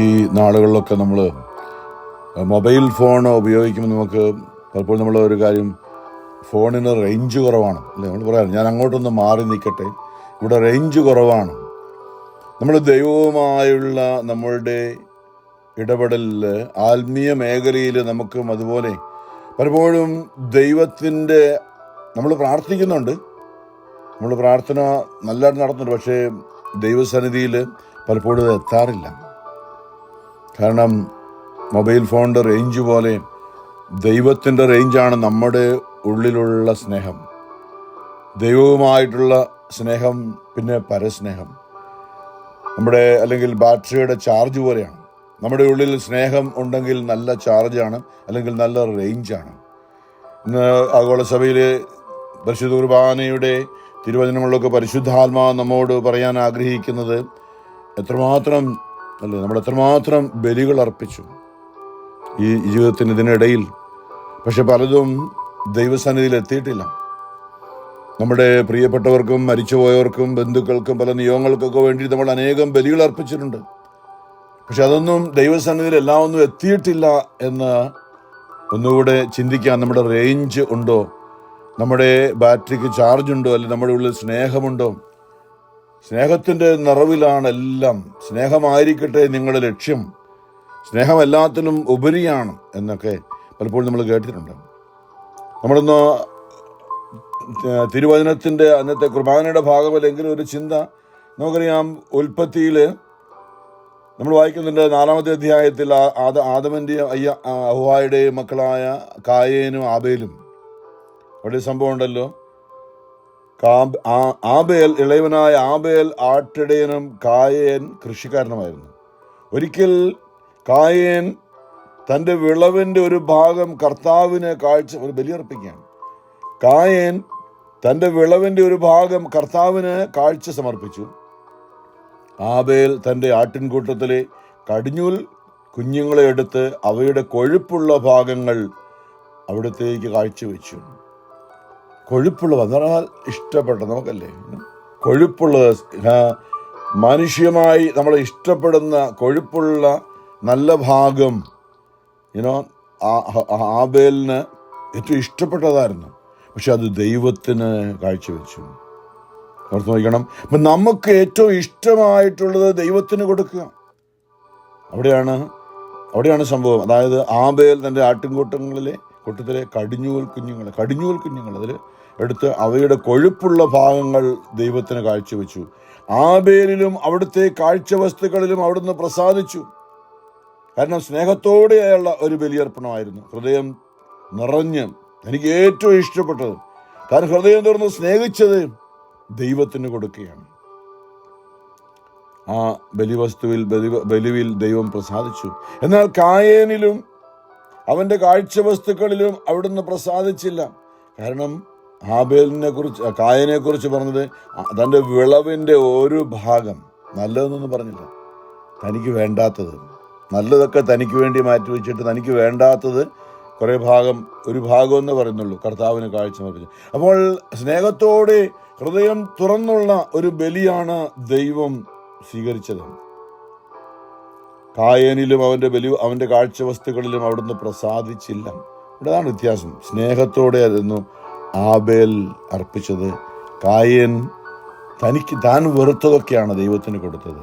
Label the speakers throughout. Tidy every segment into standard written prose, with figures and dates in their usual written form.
Speaker 1: ഈ നാളുകളിലൊക്കെ നമ്മൾ mobile phone ഉപയോഗിക്കുമ്പോൾ നമുക്ക് പലപ്പോഴും നമ്മൾ ഒരു കാര്യം, ഫോണിന് റേഞ്ച് കുറവാണ് അല്ലേ, നമ്മൾ പറയാം ഞാൻ അങ്ങോട്ടൊന്ന് മാറി നിൽക്കട്ടെ, ഇവിടെ റേഞ്ച് കുറവാണ്. നമ്മൾ ദൈവവുമായുള്ള നമ്മളുടെ ഇടപെടലിൽ ആത്മീയ മേഖലയിൽ നമുക്കും അതുപോലെ പലപ്പോഴും ദൈവത്തിൻ്റെ നമ്മൾ പ്രാർത്ഥിക്കുന്നുണ്ട്, നമ്മൾ പ്രാർത്ഥന നല്ലതായിട്ട് നടത്തുന്നുണ്ട്, പക്ഷേ ദൈവസന്നിധിയിൽ പലപ്പോഴും ഇത് എത്താറില്ല. കാരണം മൊബൈൽ ഫോണിൻ്റെ റേഞ്ച് പോലെ ദൈവത്തിൻ്റെ റേഞ്ചാണ് നമ്മുടെ ഉള്ളിലുള്ള സ്നേഹം, ദൈവവുമായിട്ടുള്ള സ്നേഹം, പിന്നെ പരസ്നേഹം. നമ്മുടെ അല്ലെങ്കിൽ ബാറ്ററിയുടെ ചാർജ് പോലെയാണ്. നമ്മുടെ ഉള്ളിൽ സ്നേഹം ഉണ്ടെങ്കിൽ നല്ല ചാർജാണ്, അല്ലെങ്കിൽ നല്ല റേഞ്ചാണ്. ഇന്ന് ആഗോള സഭയിൽ പരിശുദ്ധ കുർബാനയുടെ തിരുവചനങ്ങളിലൊക്കെ പരിശുദ്ധാത്മാവ് നമ്മോട് പറയാൻ ആഗ്രഹിക്കുന്നത് എത്രമാത്രം അല്ലേ, നമ്മൾ എത്രമാത്രം ബലികൾ അർപ്പിച്ചു ഈ ജീവിതത്തിന് ഇതിനിടയിൽ. പക്ഷെ പലതും ദൈവസന്നിധിയിൽ എത്തിയിട്ടില്ല. നമ്മുടെ പ്രിയപ്പെട്ടവർക്കും മരിച്ചുപോയവർക്കും ബന്ധുക്കൾക്കും പല നിയോഗങ്ങൾക്കൊക്കെ വേണ്ടി നമ്മൾ അനേകം ബലികൾ അർപ്പിച്ചിട്ടുണ്ട്. പക്ഷെ അതൊന്നും ദൈവസന്നിധിയിൽ എല്ലാം ഒന്നും എത്തിയിട്ടില്ല എന്ന് ഒന്നുകൂടെ ചിന്തിക്കാൻ. നമ്മുടെ റേഞ്ച് ഉണ്ടോ, നമ്മുടെ ബാറ്ററിക്ക് ചാർജ് ഉണ്ടോ, അല്ലെങ്കിൽ നമ്മുടെ ഉള്ളിൽ സ്നേഹമുണ്ടോ? സ്നേഹത്തിൻ്റെ നിറവിലാണ് എല്ലാം. സ്നേഹമായിരിക്കട്ടെ നിങ്ങളുടെ ലക്ഷ്യം, സ്നേഹം എല്ലാത്തിനും ഉപരിയാണ് എന്നൊക്കെ പലപ്പോഴും നമ്മൾ കേട്ടിട്ടുണ്ട്. നമ്മളിന്ന് തിരുവചനത്തിൻ്റെ അന്നത്തെ കുർബാനയുടെ ഭാഗമല്ലെങ്കിൽ ഒരു ചിന്ത നമുക്കറിയാം. ഉൽപ്പത്തിയിൽ നമ്മൾ വായിക്കുന്നുണ്ട് 4-ാമത്തെ അധ്യായത്തിൽ ആദമൻ്റെയും ഹവ്വായുടെയും മക്കളായ കായേനും ആബേലും. അവിടെ സംഭവം ഉണ്ടല്ലോ, ആബേൽ ഇളയവനായ ആബേൽ ആട്ടിടയനും കായേൻ കൃഷിക്കാരനുമായിരുന്നു. ഒരിക്കൽ കായേൻ തൻ്റെ വിളവിൻ്റെ ഒരു ഭാഗം കർത്താവിന് ഒരു ബലിയർപ്പിക്കുകയാണ്. കായേൻ തൻ്റെ വിളവിൻ്റെ ഒരു ഭാഗം കർത്താവിന് കാഴ്ച സമർപ്പിച്ചു. ആബേൽ തൻ്റെ ആട്ടിൻകൂട്ടത്തിലെ കടിഞ്ഞൂൽ കുഞ്ഞുങ്ങളെ എടുത്ത് അവയുടെ കൊഴുപ്പുള്ള ഭാഗങ്ങൾ അവിടത്തേക്ക് കാഴ്ചവെച്ചു. കൊഴുപ്പുള്ളത് എന്നാൽ ഇഷ്ടപ്പെട്ട നമുക്കല്ലേ, കൊഴുപ്പുള്ളത്, മനുഷ്യമായി നമ്മൾ ഇഷ്ടപ്പെടുന്ന കൊഴുപ്പുള്ള നല്ല ഭാഗം ആബേലിന് ഏറ്റവും ഇഷ്ടപ്പെട്ടതായിരുന്നു. പക്ഷെ അത് ദൈവത്തിന് കാഴ്ചവെച്ചു. ഓർത്ത് നോക്കണം. അപ്പം നമുക്ക് ഏറ്റവും ഇഷ്ടമായിട്ടുള്ളത് ദൈവത്തിന് കൊടുക്കുക. അവിടെയാണ് സംഭവം. അതായത് ആബേൽ തൻ്റെ ആട്ടിൻകൂട്ടത്തിലെ കടിഞ്ഞൂൽ കുഞ്ഞുങ്ങൾ അതിൽ എടുത്ത് അവയുടെ കൊഴുപ്പുള്ള ഭാഗങ്ങൾ ദൈവത്തിന് കാഴ്ചവെച്ചു. ആബേലിലും അവിടുത്തെ കാഴ്ചവസ്തുക്കളിലും അവിടുന്ന് പ്രസാദിച്ചു. കാരണം സ്നേഹത്തോടെയുള്ള ഒരു ബലിയർപ്പണമായിരുന്നു. ഹൃദയം നിറഞ്ഞ് എനിക്ക് ഏറ്റവും ഇഷ്ടപ്പെട്ടത്, കാരണം ഹൃദയം തുറന്ന് സ്നേഹിച്ചത് ദൈവത്തിന് കൊടുക്കുകയാണ്. ആ ബലിവിൽ ദൈവം പ്രസാദിച്ചു. എന്നാൽ കായേനിലും അവൻ്റെ കാഴ്ചവസ്തുക്കളിലും അവിടുന്ന് പ്രസാദിച്ചില്ല. കാരണം കായേനെ കുറിച്ച് പറഞ്ഞത് തൻ്റെ വിളവിൻ്റെ ഒരു ഭാഗം, നല്ലതെന്നൊന്നും പറഞ്ഞില്ല, തനിക്ക് വേണ്ടാത്തത്. നല്ലതൊക്കെ തനിക്ക് വേണ്ടി മാറ്റിവെച്ചിട്ട് തനിക്ക് വേണ്ടാത്തത് ഒരു ഭാഗം എന്ന് പറയുന്നുള്ളൂ കർത്താവിന് കാഴ്ച സമർപ്പിച്ചു. അപ്പോൾ സ്നേഹത്തോടെ ഹൃദയം തുറന്നുള്ള ഒരു ബലിയാണ് ദൈവം സ്വീകരിച്ചത്. കായേനിലും അവൻ്റെ കാഴ്ചവസ്തുക്കളിലും അവിടുന്ന് പ്രസാദിച്ചില്ല. ഇവിടെയാണ് വ്യത്യാസം. സ്നേഹത്തോടെ ആയിരുന്നു ആബേൽ അർപ്പിച്ചത്. കായേൻ താൻ വെറുത്തതൊക്കെയാണ് ദൈവത്തിന് കൊടുത്തത്.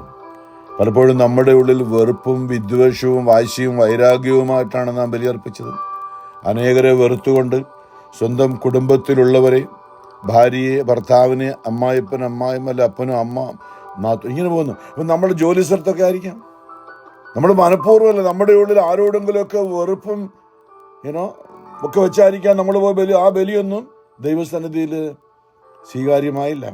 Speaker 1: പലപ്പോഴും നമ്മുടെ ഉള്ളിൽ വെറുപ്പും വിദ്വേഷവും വാശിയും വൈരാഗ്യവുമായിട്ടാണ് നാം ബലിയർപ്പിച്ചത്. അനേകരെ വെറുത്തുകൊണ്ട് സ്വന്തം കുടുംബത്തിലുള്ളവരെ, ഭാര്യയെ, ഭർത്താവിനെ, അമ്മായിപ്പൻ, അമ്മായിമ്മല്ല, അപ്പനും അമ്മ, ഇങ്ങനെ പോകുന്നു. അപ്പം നമ്മൾ ജോലി സ്ഥലത്തൊക്കെ ആയിരിക്കാം, നമ്മൾ മനഃപൂർവ്വമല്ല, നമ്മുടെ ഉള്ളിൽ ആരോടെങ്കിലുമൊക്കെ വെറുപ്പും ഒക്കെ വെച്ചായിരിക്കാം നമ്മൾ പോയി ആ ബലിയൊന്നും ദൈവസന്നിധിയിൽ സ്വീകാര്യമായില്ല.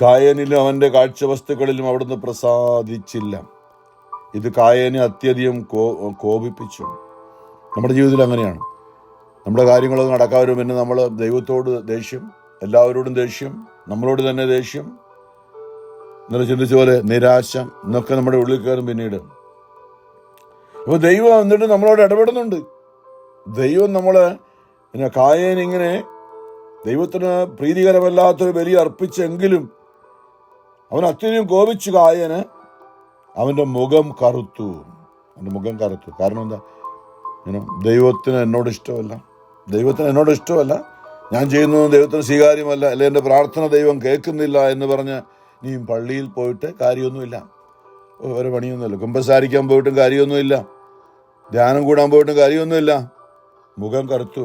Speaker 1: കായേനിലും അവൻ്റെ കാഴ്ചവസ്തുക്കളിലും അവിടുന്ന് പ്രസാദിച്ചില്ല. ഇത് കായേനെ അത്യധികം കോപിപ്പിച്ചു. നമ്മുടെ ജീവിതത്തിൽ അങ്ങനെയാണ്. നമ്മുടെ കാര്യങ്ങളൊക്കെ നടക്കാതെ പിന്നെ നമ്മൾ ദൈവത്തോട് ദേഷ്യം, എല്ലാവരോടും ദേഷ്യം, നമ്മളോട് തന്നെ ദേഷ്യം, ഇന്നലെ ചിന്തിച്ച പോലെ നിരാശ എന്നൊക്കെ നമ്മുടെ ഉള്ളിൽ കയറും പിന്നീട്. അപ്പോൾ ദൈവം എന്നിട്ട് നമ്മളോട് ഇടപെടുന്നുണ്ട്. ദൈവം കായേൻ ഇങ്ങനെ ദൈവത്തിന് പ്രീതികരമല്ലാത്തൊരു ബലി അർപ്പിച്ചെങ്കിലും അവൻ അത്യധികം കോപിച്ചു കായേന്. അവൻ്റെ മുഖം കറുത്തു. കാരണം എന്താ? ദൈവത്തിന് എന്നോട് ഇഷ്ടമല്ല, ഞാൻ ചെയ്യുന്നത് ദൈവത്തിന് സ്വീകാര്യമല്ല, അല്ലെ എൻ്റെ പ്രാർത്ഥന ദൈവം കേൾക്കുന്നില്ല എന്ന് പറഞ്ഞ് നീ പള്ളിയിൽ പോയിട്ട് കാര്യമൊന്നുമില്ല, ഒരു പണിയൊന്നുമില്ല. കുമ്പസാരിക്കാൻ പോയിട്ടും കാര്യമൊന്നുമില്ല, ധ്യാനം കൂടാൻ പോയിട്ടും കാര്യമൊന്നുമില്ല. മുഖം കറുത്തു.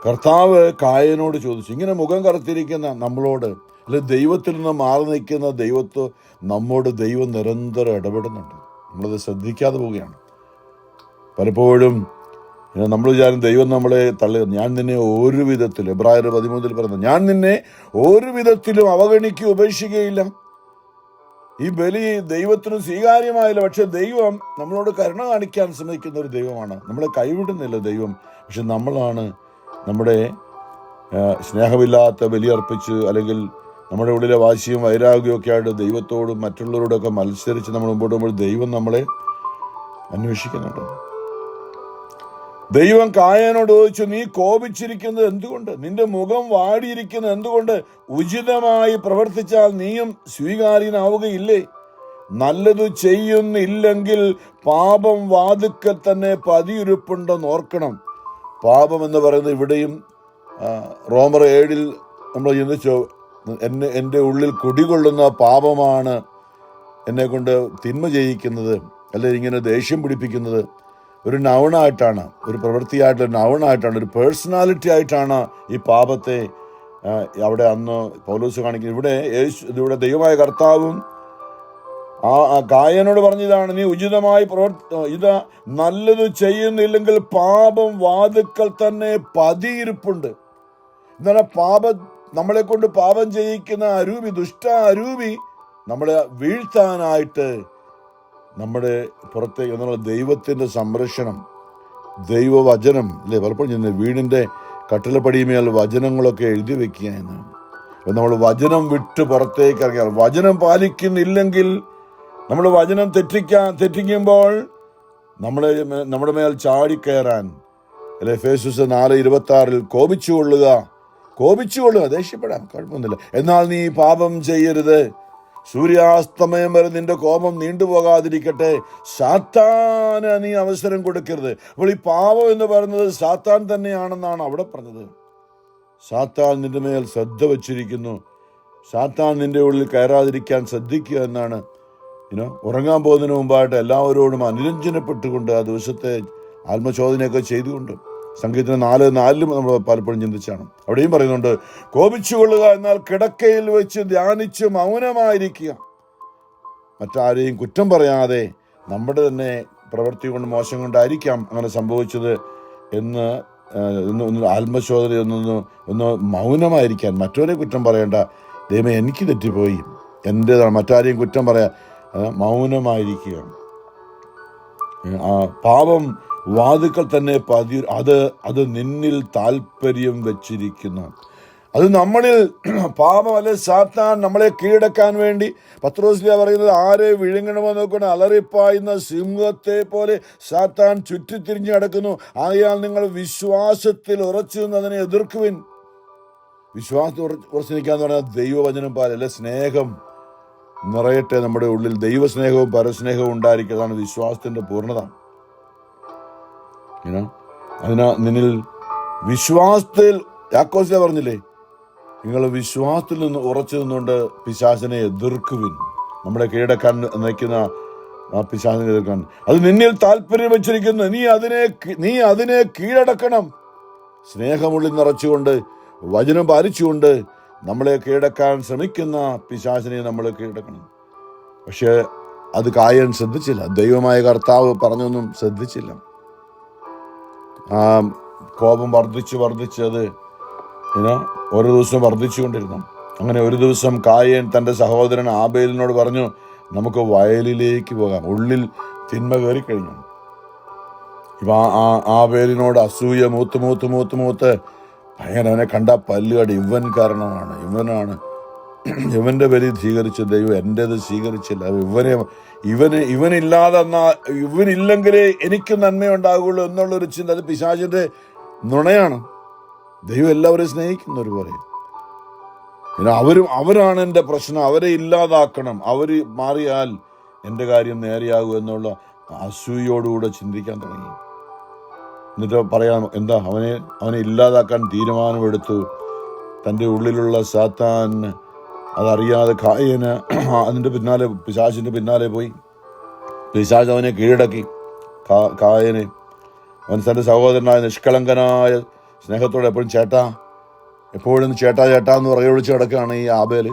Speaker 1: കർത്താവ് കായനോട് ചോദിച്ചു, ഇങ്ങനെ മുഖം കറുത്തിരിക്കുന്ന നമ്മളോട്, അല്ലെ ദൈവത്തിൽ നിന്ന് മാറി നിൽക്കുന്ന നമ്മോട് ദൈവം നിരന്തരം ഇടപെടുന്നുണ്ട്. നമ്മളത് ശ്രദ്ധിക്കാതെ പോവുകയാണ്. പലപ്പോഴും നമ്മൾ വിചാരം ദൈവം നമ്മളെ തള്ളുക. ഞാൻ നിന്നെ ഒരു വിധത്തിലും, എബ്രായർ 13 പറയുന്നത്, ഞാൻ നിന്നെ ഒരു വിധത്തിലും അവഗണിക്കുകയോ ഉപേക്ഷിക്കുകയില്ല. ഈ ബലി ദൈവത്തിന് സ്വീകാര്യമായില്ല. പക്ഷെ ദൈവം നമ്മളോട് കരുണ കാണിക്കാൻ ശ്രമിക്കുന്ന ഒരു ദൈവമാണ്. നമ്മളെ കൈവിടുന്നില്ല ദൈവം. പക്ഷെ നമ്മളാണ് നമ്മുടെ സ്നേഹമില്ലാത്ത ബലിയർപ്പിച്ച്, അല്ലെങ്കിൽ നമ്മുടെ ഉള്ളിലെ വാശിയും വൈരാഗ്യവും ഒക്കെ ആയിട്ട് ദൈവത്തോടും മറ്റുള്ളവരോടൊക്കെ മത്സരിച്ച് നമ്മൾ മുമ്പോട്ട് പോകുമ്പോൾ ദൈവം നമ്മളെ അന്വേഷിക്കുന്നുണ്ട്. ദൈവം കായനോട് ചോദിച്ചു, നീ കോപിച്ചിരിക്കുന്നത് എന്തുകൊണ്ട്? നിന്റെ മുഖം വാടിയിരിക്കുന്നത് എന്തുകൊണ്ട്? ഉചിതമായി പ്രവർത്തിച്ചാൽ നീയും സ്വീകാര്യനാവുകയില്ലേ? നല്ലത് ചെയ്യുന്നില്ലെങ്കിൽ പാപം വാതിക്കൽ തന്നെ പതിയിരുപ്പുണ്ടെന്ന് ഓർക്കണം. പാപം എന്ന് പറയുന്നത് ഇവിടെയും റോമർ 7 നമ്മൾ ചിന്തിച്ചോ, എൻ്റെ ഉള്ളിൽ കുടികൊള്ളുന്ന പാപമാണ് എന്നെ കൊണ്ട് തിന്മ ചെയ്യിക്കുന്നത്, അല്ലെങ്കിൽ ഇങ്ങനെ ദേഷ്യം പിടിപ്പിക്കുന്നത്. ഒരു നൗണായിട്ടാണ്, ഒരു പ്രവൃത്തിയായിട്ട്, നൗണായിട്ടാണ്, ഒരു പേഴ്സണാലിറ്റി ആയിട്ടാണ് ഈ പാപത്തെ അവിടെ അന്ന് പൗലോസ് കാണിക്കുന്നത്. ഇവിടെ ദൈവമായ കർത്താവും കായനോട് പറഞ്ഞതാണ്, നീ ഉചിതമായി ഇതാ നല്ലത് ചെയ്യുന്നില്ലെങ്കിൽ പാപം വാതിക്കൽ തന്നെ പതിയിരിപ്പുണ്ട്. എന്നാൽ നമ്മളെ കൊണ്ട് പാപം ചെയ്യിക്കുന്ന ദുഷ്ട നമ്മളെ വീഴ്ത്താനായിട്ട് നമ്മുടെ പുറത്തേക്ക് എന്നുള്ള ദൈവത്തിൻ്റെ സംരക്ഷണം, ദൈവവചനം, അല്ലേ? പലപ്പോഴും വീടിൻ്റെ കട്ടിലപ്പടിമേൽ വചനങ്ങളൊക്കെ എഴുതി വെക്കുക എന്നാണ്. അപ്പം നമ്മൾ വചനം വിട്ട് പുറത്തേക്ക് ഇറങ്ങിയാൽ, വചനം പാലിക്കുന്നില്ലെങ്കിൽ, നമ്മൾ വചനം തെറ്റിക്കുമ്പോൾ നമ്മുടെ മേൽ ചാടിക്കയറാൻ, അല്ലെ? എഫേസ്യർ 4:26 കോപിച്ചുകൊള്ളുക, ദേഷ്യപ്പെടാം, കുഴപ്പമൊന്നുമില്ല, എന്നാൽ നീ പാപം ചെയ്യരുത്. സൂര്യാസ്തമയം വരെ നിന്റെ കോപം നീണ്ടുപോകാതിരിക്കട്ടെ. സാത്താന് നീ അവസരം കൊടുക്കരുത്. അപ്പോൾ ഈ പാപം എന്ന് പറയുന്നത് സാത്താൻ തന്നെയാണെന്നാണ് അവിടെ പറഞ്ഞത്. സാത്താൻ നിന്റെ മേൽ ശ്രദ്ധ വച്ചിരിക്കുന്നു. സാത്താൻ നിന്റെ ഉള്ളിൽ കയറാതിരിക്കാൻ ശ്രദ്ധിക്കുക എന്നാണ്. ഉറങ്ങാൻ പോകുന്നതിന് മുമ്പായിട്ട് എല്ലാവരോടും അനുരഞ്ജനപ്പെട്ടുകൊണ്ട് ആ ദിവസത്തെ ആത്മശോധനയൊക്കെ ചെയ്തുകൊണ്ട്, സംഗീതത്തിന് 4:4 നമ്മൾ പലപ്പോഴും ചിന്തിച്ചാണ്. അവിടെയും പറയുന്നുണ്ട്, കോപിച്ചുകൊള്ളുക, എന്നാൽ കിടക്കയിൽ വെച്ച് ധ്യാനിച്ച് മൗനമായിരിക്കുക. മറ്റാരെയും കുറ്റം പറയാതെ, നമ്മുടെ തന്നെ പ്രവൃത്തി കൊണ്ട്, മോശം കൊണ്ടായിരിക്കാം അങ്ങനെ സംഭവിച്ചത് എന്ന് ആത്മശോധന ഒന്ന് മൗനമായിരിക്കാൻ, മറ്റവരെ കുറ്റം പറയേണ്ട. ദൈവമേ, എനിക്ക് തെറ്റിപ്പോയി, എൻ്റേതാണ്, മറ്റാരെയും കുറ്റം പറയാൻ മൗനമായിരിക്കുക. പാപം വാതിക്കൽ തന്നെ അത് നിന്നിൽ താല്പര്യം വെച്ചിരിക്കുന്നു. അത് നമ്മളിൽ പാപം, അല്ലെ സാത്താൻ നമ്മളെ കീഴടക്കാൻ വേണ്ടി, പത്രോസ്ലിയ പറയുന്നത്, ആരെ വിഴുങ്ങണമെന്ന് നോക്കണം, അലറിപ്പായുന്ന സിംഹത്തെ പോലെ സാത്താൻ ചുറ്റിത്തിരിഞ്ഞ് കിടക്കുന്നു. ആയാൽ നിങ്ങൾ വിശ്വാസത്തിൽ ഉറച്ചു നിന്ന് അതിനെ എതിർക്കുവിൻ. വിശ്വാസത്തിൽ ഉറച്ചു നിൽക്കാന്ന് പറഞ്ഞാൽ ദൈവവചനം അല്ലെ? സ്നേഹം നിറയട്ടെ നമ്മുടെ ഉള്ളിൽ, ദൈവസ്നേഹവും പരസ്നേഹവും ഉണ്ടായിരിക്കുന്നതാണ് വിശ്വാസത്തിന്റെ പൂർണ്ണത. നിന്നിൽ വിശ്വാസത്തിൽ, യാക്കോബ് പറഞ്ഞില്ലേ, നിങ്ങൾ വിശ്വാസത്തിൽ നിന്ന് ഉറച്ചു നിന്നുകൊണ്ട് പിശാചിനെ എതിർക്കുവിൻ. നമ്മളെ കീഴടക്കാൻ നയിക്കുന്ന ആ പിശാചിനെ എതിർക്കാൻ അത് നിന്നിൽ താല്പര്യം വെച്ചിരിക്കുന്നു. നീ അതിനെ കീഴടക്കണം. സ്നേഹമുള്ളിൽ നിറച്ചുകൊണ്ട്, വചനം പാലിച്ചുകൊണ്ട് നമ്മളെ കീഴടക്കാൻ ശ്രമിക്കുന്ന പിശാചിനെ നമ്മൾ കീഴടക്കണം. പക്ഷെ അത് കായൻ ശ്രദ്ധിച്ചില്ല. ദൈവമായ കർത്താവ് പറഞ്ഞൊന്നും ശ്രദ്ധിച്ചില്ല. കോപം വർദ്ധിച്ചത് ഓരോ ദിവസവും വർദ്ധിച്ചുകൊണ്ടിരുന്നു. അങ്ങനെ ഒരു ദിവസം കായൻ തൻ്റെ സഹോദരൻ ആബേലിനോട് പറഞ്ഞു, നമുക്ക് വയലിലേക്ക് പോകാം. ഉള്ളിൽ തിന്മ കയറിക്കഴിഞ്ഞു. ഇപ്പം ആബേലിനോട് അസൂയ മൂത്ത് ഭയങ്കര, അവനെ കണ്ട പല്ലുകടി, ഇവൻ കാരണമാണ്, ഇവന്റെ ബലി സ്വീകരിച്ച ദൈവം എൻ്റേത് സ്വീകരിച്ചില്ല. ഇവനില്ലെങ്കിലേ എനിക്ക് നന്മയുണ്ടാകുള്ളൂ എന്നുള്ളൊരു ചിന്ത, അത് പിശാചിന്റെ നുണയാണ്. ദൈവം എല്ലാവരെയും സ്നേഹിക്കുന്ന ഒരുപോലെ. അവരാണ് എൻ്റെ പ്രശ്നം, അവരെ ഇല്ലാതാക്കണം, അവർ മാറിയാൽ എൻ്റെ കാര്യം നേരെയാകും എന്നുള്ള അസൂയോടുകൂടെ ചിന്തിക്കാൻ തുടങ്ങി. എന്നിട്ട് പറയാം, എന്താ അവനെ ഇല്ലാതാക്കാൻ തീരുമാനമെടുത്തു. തൻ്റെ ഉള്ളിലുള്ള സാത്താൻ അതറിയാതെ കായേന് അതിൻ്റെ പിന്നാലെ, പിശാചിൻ്റെ പിന്നാലെ പോയി. പിശാച് അവനെ കീഴടക്കി. കായനെ അവൻ തൻ്റെ സഹോദരനായ നിഷ്കളങ്കനായ സ്നേഹത്തോടെ എപ്പോഴും എപ്പോഴും ചേട്ടാ എന്ന് വിളിച്ച് കിടക്കുകയാണ് ഈ ആബേൽ.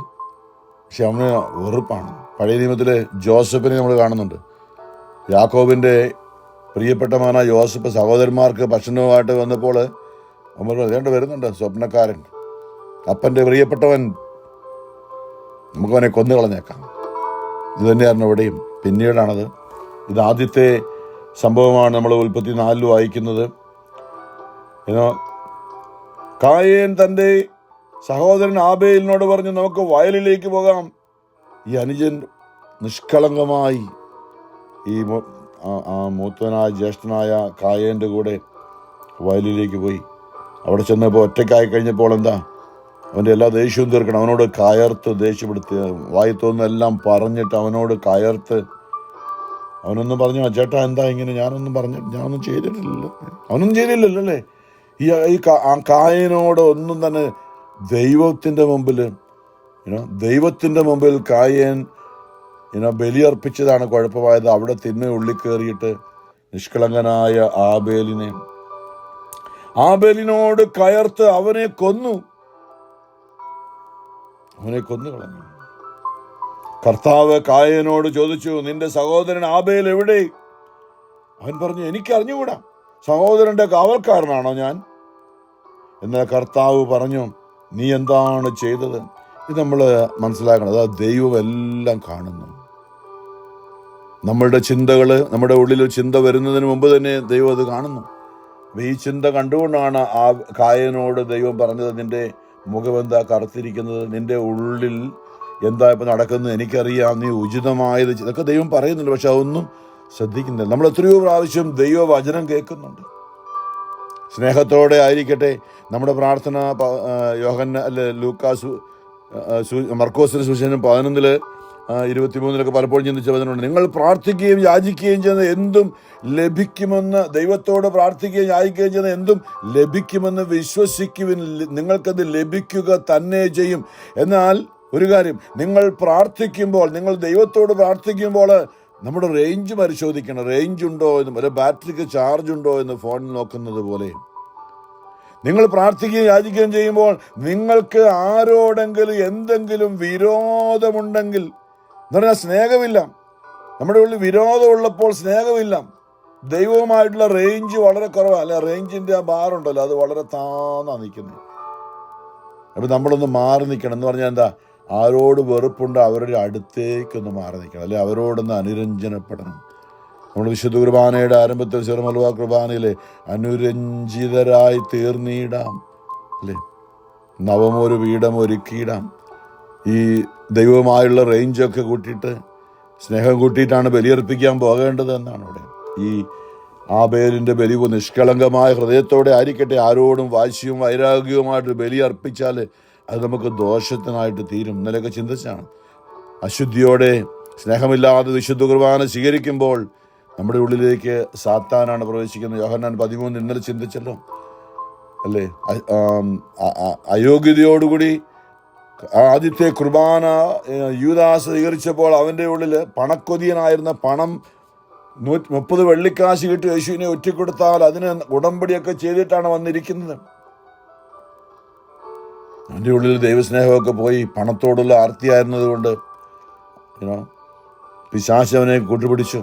Speaker 1: പക്ഷെ അവന് വെറുപ്പാണ്. പഴയ നിയമത്തിലെ ജോസഫിനെ നമ്മൾ കാണുന്നുണ്ട്. യാക്കോബിൻ്റെ പ്രിയപ്പെട്ട മകനായ യോസഫ് സഹോദരന്മാർക്ക് ഭക്ഷണവുമായിട്ട് വന്നപ്പോൾ അവർ വരുന്നുണ്ട് സ്വപ്നക്കാരൻ, അപ്പൻ്റെ പ്രിയപ്പെട്ടവൻ, നമുക്കവനെ കൊന്നു കളഞ്ഞേക്കാം. ഇത് തന്നെയായിരുന്നു ഇവിടെയും. പിന്നീടാണത്. ഇത് ആദ്യത്തെ സംഭവമാണ് നമ്മൾ ഉൽപ്പത്തി 4 വായിക്കുന്നത്. കായേൻ തൻ്റെ സഹോദരൻ ആബേലിനോട് പറഞ്ഞു, നമുക്ക് വയലിലേക്ക് പോകാം. ഈ അനുജൻ നിഷ്കളങ്കമായി ഈ മൂത്തനായ ജ്യേഷ്ഠനായ കായേൻ്റെ കൂടെ വയലിലേക്ക് പോയി. അവിടെ ചെന്നപ്പോൾ ഒറ്റയ്ക്കായി കഴിഞ്ഞപ്പോൾ എന്താ, അവൻ്റെ എല്ലാ ദേഷ്യവും തീർക്കണം. അവനോട് കയർത്ത് ദേഷ്യപ്പെടുത്തി, വായി തോന്നുന്നെല്ലാം പറഞ്ഞിട്ട് അവനോട് കയർത്ത് അവനൊന്നും പറഞ്ഞു, ചേട്ടാ എന്താ ഇങ്ങനെ, ഞാനൊന്നും ചെയ്തിട്ടില്ലല്ലോ, അവനൊന്നും ചെയ്തില്ലല്ലോ അല്ലേ. ഈ കായനോട് ഒന്നും തന്നെ ദൈവത്തിൻ്റെ മുമ്പിൽ കായൻ ബലിയർപ്പിച്ചതാണ് കുഴപ്പമായത്. അവിടെ തിന്മ ഉള്ളിൽ കയറിയിട്ട് നിഷ്കളങ്കനായ ആബേലിനോട് കയർത്ത് അവനെ കൊന്നു കളഞ്ഞു. കർത്താവ് കായനോട് ചോദിച്ചു, നിന്റെ സഹോദരൻ ആബേൽ എവിടെ? അവൻ പറഞ്ഞു, എനിക്കറിഞ്ഞുകൂടാ, സഹോദരന്റെ കാവൽക്കാരനാണോ ഞാൻ? എന്നാൽ കർത്താവ് പറഞ്ഞു, നീ എന്താണ് ചെയ്തത്? ഇത് നമ്മൾ മനസ്സിലാക്കണം. അതാ ദൈവം എല്ലാം കാണുന്നു. നമ്മളുടെ ചിന്തകൾ, നമ്മുടെ ഉള്ളിൽ ചിന്ത വരുന്നതിന് മുമ്പ് തന്നെ ദൈവം അത് കാണുന്നു. ഈ ചിന്ത കണ്ടുകൊണ്ടാണ് ആ കായനോട് ദൈവം പറഞ്ഞത്, നിന്റെ മുഖം എന്താ കറുത്തിരിക്കുന്നത്, നിന്റെ ഉള്ളിൽ എന്താ ഇപ്പം നടക്കുന്നത് എനിക്കറിയാം, നീ ഉചിതമായത്. ഇതൊക്കെ ദൈവം പറയുന്നുണ്ട്, പക്ഷെ അതൊന്നും ശ്രദ്ധിക്കുന്നില്ല. നമ്മൾ എത്രയോ പ്രാവശ്യം ദൈവവചനം കേൾക്കുന്നുണ്ട്. സ്നേഹത്തോടെ ആയിരിക്കട്ടെ നമ്മുടെ പ്രാർത്ഥന. മർക്കോസിന്റെ സുവിശേഷം 11:23 പലപ്പോഴും ചിന്തിച്ച വചനമുണ്ട്, നിങ്ങൾ പ്രാർത്ഥിക്കുകയും യാചിക്കുകയും ചെയ്യുന്ന എന്തും ലഭിക്കുമെന്ന്, ദൈവത്തോട് പ്രാർത്ഥിക്കുകയും യാചിക്കുകയും ചെയ്യുന്ന എന്തും ലഭിക്കുമെന്ന് വിശ്വസിക്കുവിൻ, നിങ്ങൾക്കത് ലഭിക്കുക തന്നെ ചെയ്യും. എന്നാൽ ഒരു കാര്യം, നിങ്ങൾ ദൈവത്തോട് പ്രാർത്ഥിക്കുമ്പോൾ നമ്മുടെ റേഞ്ച് പരിശോധിക്കണം. റേഞ്ച് ഉണ്ടോ എന്നും, ഒരു ബാറ്ററിക്ക് ചാർജ് ഉണ്ടോ എന്ന് ഫോണിൽ നോക്കുന്നത് പോലെ നിങ്ങൾ പ്രാർത്ഥിക്കുകയും യാചിക്കുകയും ചെയ്യുമ്പോൾ നിങ്ങൾക്ക് ആരോടെങ്കിലും എന്തെങ്കിലും വിരോധമുണ്ടെങ്കിൽ, എന്ന് പറഞ്ഞാൽ സ്നേഹമില്ല, നമ്മുടെ ഉള്ളിൽ വിരോധമുള്ളപ്പോൾ സ്നേഹമില്ല, ദൈവവുമായിട്ടുള്ള റേഞ്ച് വളരെ കുറവാണ്. അല്ലെ, റേഞ്ചിൻ്റെ ആ ബാറുണ്ടല്ലോ, അത് വളരെ താന്നാ നിൽക്കുന്നത്. അപ്പം നമ്മളൊന്ന് മാറി നിൽക്കണം. എന്ന് പറഞ്ഞാൽ എന്താ, ആരോട് വെറുപ്പുണ്ട് അവരുടെ അടുത്തേക്കൊന്ന് മാറി നിൽക്കണം, അല്ലെ അവരോടൊന്ന് അനുരഞ്ജനപ്പെടണം. നമ്മൾ വിശുദ്ധ കുർബാനയുടെ ആരംഭത്തിൽ ചെറുമൽവ കുർബാനയിലെ അനുരഞ്ജിതരായി തീർന്നിടാം, അല്ലേ, നവമൊരു വീടം ഒരുക്കിയിടാം. ഈ ദൈവവുമായുള്ള റേഞ്ചൊക്കെ കൂട്ടിയിട്ട്, സ്നേഹം കൂട്ടിയിട്ടാണ് ബലിയർപ്പിക്കാൻ പോകേണ്ടത് എന്നാണ് ഇവിടെ. ഈ ആബേലിൻ്റെ ബലി നിഷ്കളങ്കമായ ഹൃദയത്തോടെ ആയിരിക്കട്ടെ. ആരോടും വാശിയും വൈരാഗ്യവുമായിട്ട് ബലി അർപ്പിച്ചാൽ അത് നമുക്ക് ദോഷത്തിനായിട്ട് തീരും. ഇന്നലെയൊക്കെ ചിന്തിച്ചാണ്, അശുദ്ധിയോടെ സ്നേഹമില്ലാതെ വിശുദ്ധ കുർബാന സ്വീകരിക്കുമ്പോൾ നമ്മുടെ ഉള്ളിലേക്ക് സാത്താനാണ് പ്രവേശിക്കുന്നത്. യോഹന്നാൻ 13 ഇന്നലെ ചിന്തിച്ചല്ലോ, അല്ലേ. അയോഗ്യതയോടുകൂടി ആദ്യത്തെ കുർബാന യൂദാസ് സ്വീകരിച്ചപ്പോൾ അവൻ്റെ ഉള്ളിൽ പണക്കൊതിയനായിരുന്ന, പണം 30 വെള്ളിക്കാശ് കിട്ടി യേശുവിനെ ഒറ്റിക്കൊടുത്താൽ അതിന് ഉടമ്പടിയൊക്കെ ചെയ്തിട്ടാണ് വന്നിരിക്കുന്നത്. അവൻ്റെ ഉള്ളിൽ ദൈവസ്നേഹമൊക്കെ പോയി, പണത്തോടുള്ള ആർത്തിയായിരുന്നത് കൊണ്ട് പിശാച് അവനെ കൂട്ടുപിടിച്ചു.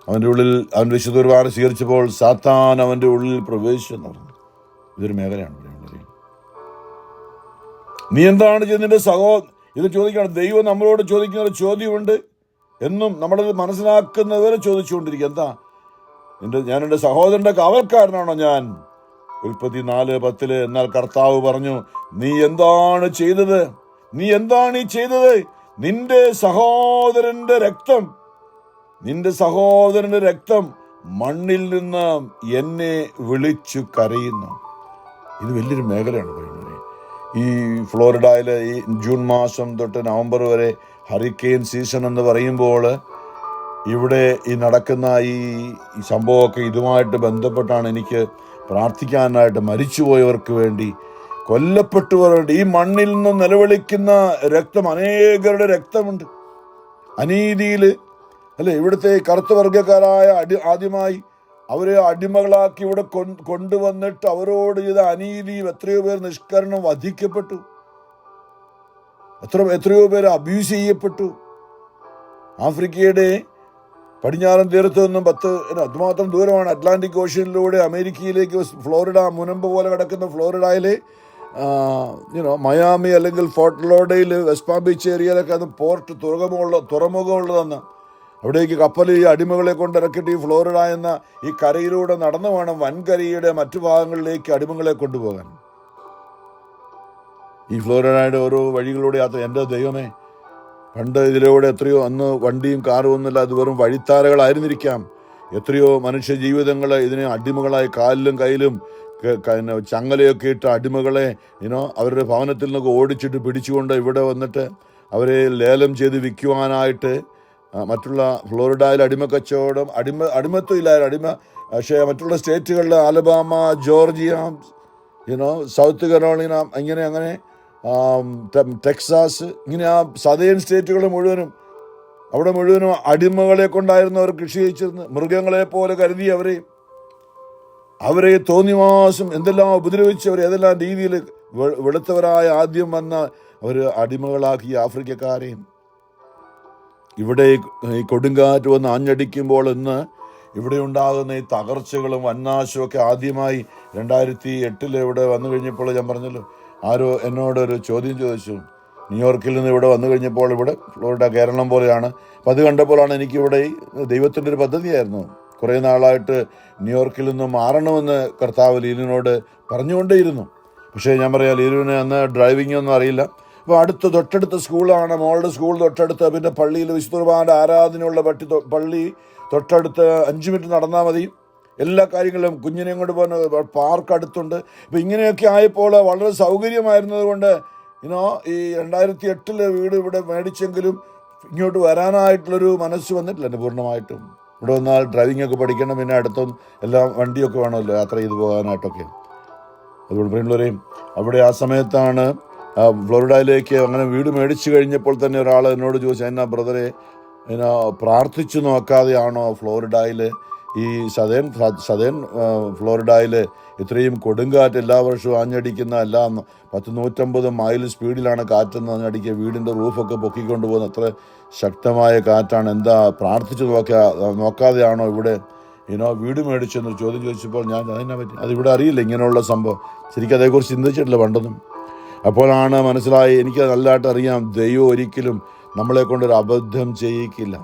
Speaker 1: അവൻ്റെ ഉള്ളിൽ അവൻ വിശുദ്ധ കുർബാന സ്വീകരിച്ചപ്പോൾ സാത്താൻ അവൻ്റെ ഉള്ളിൽ പ്രവേശിച്ചെന്ന് പറഞ്ഞു. ഇതൊരു മേഖലയാണ്. നീ എന്താണ് ചെയ്തതിൻ്റെ ഇത് ചോദിക്കുകയാണ്. ദൈവം നമ്മളോട് ചോദിക്കുന്ന ഒരു ചോദ്യമുണ്ട്, എന്നും നമ്മളത് മനസ്സിലാക്കുന്നവരെ ചോദിച്ചുകൊണ്ടിരിക്കുക. എന്താ, ഞാൻ എൻ്റെ സഹോദരൻ്റെ കാവൽക്കാരനാണോ ഞാൻ? ഉൽപ്പത്തി 4:10. എന്നാൽ കർത്താവ് പറഞ്ഞു, നീ എന്താണ് ചെയ്തത്? നിന്റെ സഹോദരന്റെ രക്തം മണ്ണിൽ നിന്ന് എന്നെ വിളിച്ചു കരയുന്നു. ഇത് വലിയൊരു മേഖലയാണ് പറയുന്നത്. ഈ ഫ്ലോറിഡയിലെ ഈ ജൂൺ മാസം തൊട്ട് നവംബർ വരെ ഹറിക്കെയിൻ സീസൺ എന്ന് പറയുമ്പോൾ ഇവിടെ ഈ നടക്കുന്ന ഈ സംഭവമൊക്കെ ഇതുമായിട്ട് ബന്ധപ്പെട്ടാണ് എനിക്ക് പ്രാർത്ഥിക്കാനായിട്ട്. മരിച്ചുപോയവർക്ക് വേണ്ടി, കൊല്ലപ്പെട്ടവർക്ക്, ഈ മണ്ണിൽ നിന്ന് നിലവിളിക്കുന്ന രക്തം, അനേകരുടെ രക്തമുണ്ട് അനീതിയിൽ, അല്ലെ? ഇവിടുത്തെ കറുത്ത വർഗ്ഗക്കാരായ ആദ്യമായി അവരെ അടിമകളാക്കി ഇവിടെ കൊണ്ടുവന്നിട്ട് അവരോട് ചെയ്ത അനീതിയും എത്രയോ പേർ നിഷ്കരണം വധിക്കപ്പെട്ടു, എത്രയോ പേർ അബ്യൂസ് ചെയ്യപ്പെട്ടു. ആഫ്രിക്കയുടെ പടിഞ്ഞാറൻ തീരത്തു നിന്നും അതുമാത്രം ദൂരമാണ്, അറ്റ്ലാന്റിക് ഓഷ്യനിലൂടെ അമേരിക്കയിലേക്ക് ഫ്ലോറിഡ, മുനമ്പ് പോലെ കിടക്കുന്ന ഫ്ലോറിഡയിലെ മയാമി അല്ലെങ്കിൽ ഫോർട്ട് ലോഡയിൽ, വെസ്റ്റ് പാം ബീച്ച് ഏരിയയിലൊക്കെ അത് പോർട്ട് തുറമുഖമുള്ളതെന്ന്. അവിടേക്ക് കപ്പൽ ഈ അടിമകളെ കൊണ്ടിറക്കിയിട്ട് ഈ ഫ്ലോറിഡ എന്ന ഈ കരയിലൂടെ നടന്നു വേണം വൻകരയുടെ മറ്റു ഭാഗങ്ങളിലേക്ക് അടിമകളെ കൊണ്ടുപോകാൻ. ഈ ഫ്ലോറിഡയുടെ ഓരോ വഴികളിലൂടെ യാത്ര, എൻ്റെ ദൈവമേ, പണ്ട് ഇതിലൂടെ എത്രയോ, അന്ന് വണ്ടിയും കാറും ഒന്നുമില്ല, അത് വെറും വഴിത്താരകളായിരുന്നിരിക്കാം. എത്രയോ മനുഷ്യ ജീവിതങ്ങൾ ഇതിനെ അടിമകളായി കാലിലും കയ്യിലും ചങ്ങലയൊക്കെ ഇട്ട് അടിമകളെ അവരുടെ ഭവനത്തിൽ നിന്നൊക്കെ ഓടിച്ചിട്ട് പിടിച്ചുകൊണ്ട് ഇവിടെ വന്നിട്ട് അവരെ ലേലം ചെയ്ത് വിൽക്കുവാനായിട്ട് മറ്റുള്ള ഫ്ലോറിഡയിൽ അടിമക്കച്ചവടം, അടിമത്വം ഇല്ലായിരുന്നു. പക്ഷേ മറ്റുള്ള സ്റ്റേറ്റുകളിൽ അലബാമ, ജോർജിയ, സൗത്ത് കരോളിന, അങ്ങനെ ടെക്സാസ്, ഇങ്ങനെ ആ സദേൺ സ്റ്റേറ്റുകൾ മുഴുവനും, അവിടെ മുഴുവനും അടിമകളെ കൊണ്ടായിരുന്നു അവർ കൃഷി ചെയ്തിരുന്നത്. മൃഗങ്ങളെ പോലെ കരുതി അവരെ തോന്നിവാസം എന്തെല്ലാം ഉപദ്രവിച്ച് അവർ ഏതെല്ലാം രീതിയിൽ വെളുത്തവരായ ആദ്യം വന്ന അവർ അടിമകളാക്കി ആഫ്രിക്കക്കാരെയും. ഇവിടെ ഈ കൊടുങ്കാറ്റ് വന്ന് ആഞ്ഞടിക്കുമ്പോൾ ഇന്ന് ഇവിടെ ഉണ്ടാകുന്ന ഈ തകർച്ചകളും വന്നാശമൊക്കെ ആദ്യമായി 2008 ഇവിടെ വന്നു കഴിഞ്ഞപ്പോൾ ഞാൻ പറഞ്ഞല്ലോ, ആരോ എന്നോടൊരു ചോദ്യം ചോദിച്ചു. ന്യൂയോർക്കിൽ നിന്ന് ഇവിടെ വന്നു കഴിഞ്ഞപ്പോൾ, ഇവിടെ ഫ്ലോറിഡ കേരളം പോലെയാണ്. അപ്പം അത് കണ്ടപ്പോഴാണ് എനിക്കിവിടെ ദൈവത്തിൻ്റെ ഒരു പദ്ധതിയായിരുന്നു. കുറേ നാളായിട്ട് ന്യൂയോർക്കിൽ നിന്ന് മാറണമെന്ന് കർത്താവ് ലീലിനോട് പറഞ്ഞുകൊണ്ടേയിരുന്നു. പക്ഷേ ഞാൻ പറയാം, ലീലുവിന് അന്ന് ഡ്രൈവിംഗ് ഒന്നും അറിയില്ല. അപ്പോൾ തൊട്ടടുത്ത സ്കൂളാണ്, മോളുടെ സ്കൂൾ തൊട്ടടുത്ത്. പിന്നെ പള്ളിയിൽ വിശുദ്ധ കുർബാനയുടെ ആരാധനയുള്ള പള്ളി തൊട്ടടുത്ത് 5 മിനിറ്റ് നടന്നാൽ മതി. എല്ലാ കാര്യങ്ങളും, കുഞ്ഞിനെയും കൊണ്ട് പോകുന്ന പാർക്ക് അടുത്തുണ്ട്. ഇപ്പം ഇങ്ങനെയൊക്കെ ആയപ്പോൾ വളരെ സൗകര്യമായിരുന്നത് കൊണ്ട് ഈ 2008 വീട് ഇവിടെ മേടിച്ചെങ്കിലും ഇങ്ങോട്ട് വരാനായിട്ടുള്ളൊരു മനസ്സ് വന്നിട്ടില്ല എൻ്റെ പൂർണ്ണമായിട്ടും. ഇവിടെ വന്നാൽ ഡ്രൈവിംഗ് ഒക്കെ പഠിക്കണം, പിന്നെ അടുത്തും എല്ലാം വണ്ടിയൊക്കെ വേണമല്ലോ യാത്ര ചെയ്ത് പോകാനായിട്ടൊക്കെ. അതുകൊണ്ട് പറയുമ്പോഴേയും അവിടെ ആ സമയത്താണ് ഫ്ലോറിഡയിലേക്ക് അങ്ങനെ വീട് മേടിച്ചു കഴിഞ്ഞപ്പോൾ തന്നെ ഒരാൾ എന്നോട് ചോദിച്ചു, എന്നാ ബ്രദറെ, പ്രാർത്ഥിച്ചു നോക്കാതെയാണോ ഫ്ലോറിഡയിൽ, ഈ സദേൺ ഫ്ലോറിഡയിൽ ഇത്രയും കൊടുങ്കാറ്റ് എല്ലാ വർഷവും ആഞ്ഞടിക്കുന്ന, എല്ലാം 100-150 മൈൽ സ്പീഡിലാണ് കാറ്റെന്ന് ആഞ്ഞടിക്കുക, വീടിൻ്റെ റൂഫൊക്കെ പൊക്കിക്കൊണ്ട് പോകുന്ന അത്ര ശക്തമായ കാറ്റാണ്. എന്താ പ്രാർത്ഥിച്ചു നോക്കാതെയാണോ ഇവിടെ വീട് മേടിച്ചെന്നൊരു ചോദ്യം ചോദിച്ചപ്പോൾ ഞാൻ അതിനെ പറ്റി അതിവിടെ അറിയില്ല ഇങ്ങനെയുള്ള സംഭവം, ശരിക്കും അതേക്കുറിച്ച് ചിന്തിച്ചിട്ടില്ല പണ്ടൊന്നും. അപ്പോഴാണ് മനസ്സിലായി, എനിക്ക് നല്ലതായിട്ട് അറിയാം, ദൈവം ഒരിക്കലും നമ്മളെ കൊണ്ടൊരു അബദ്ധം ചെയ്യിക്കില്ല.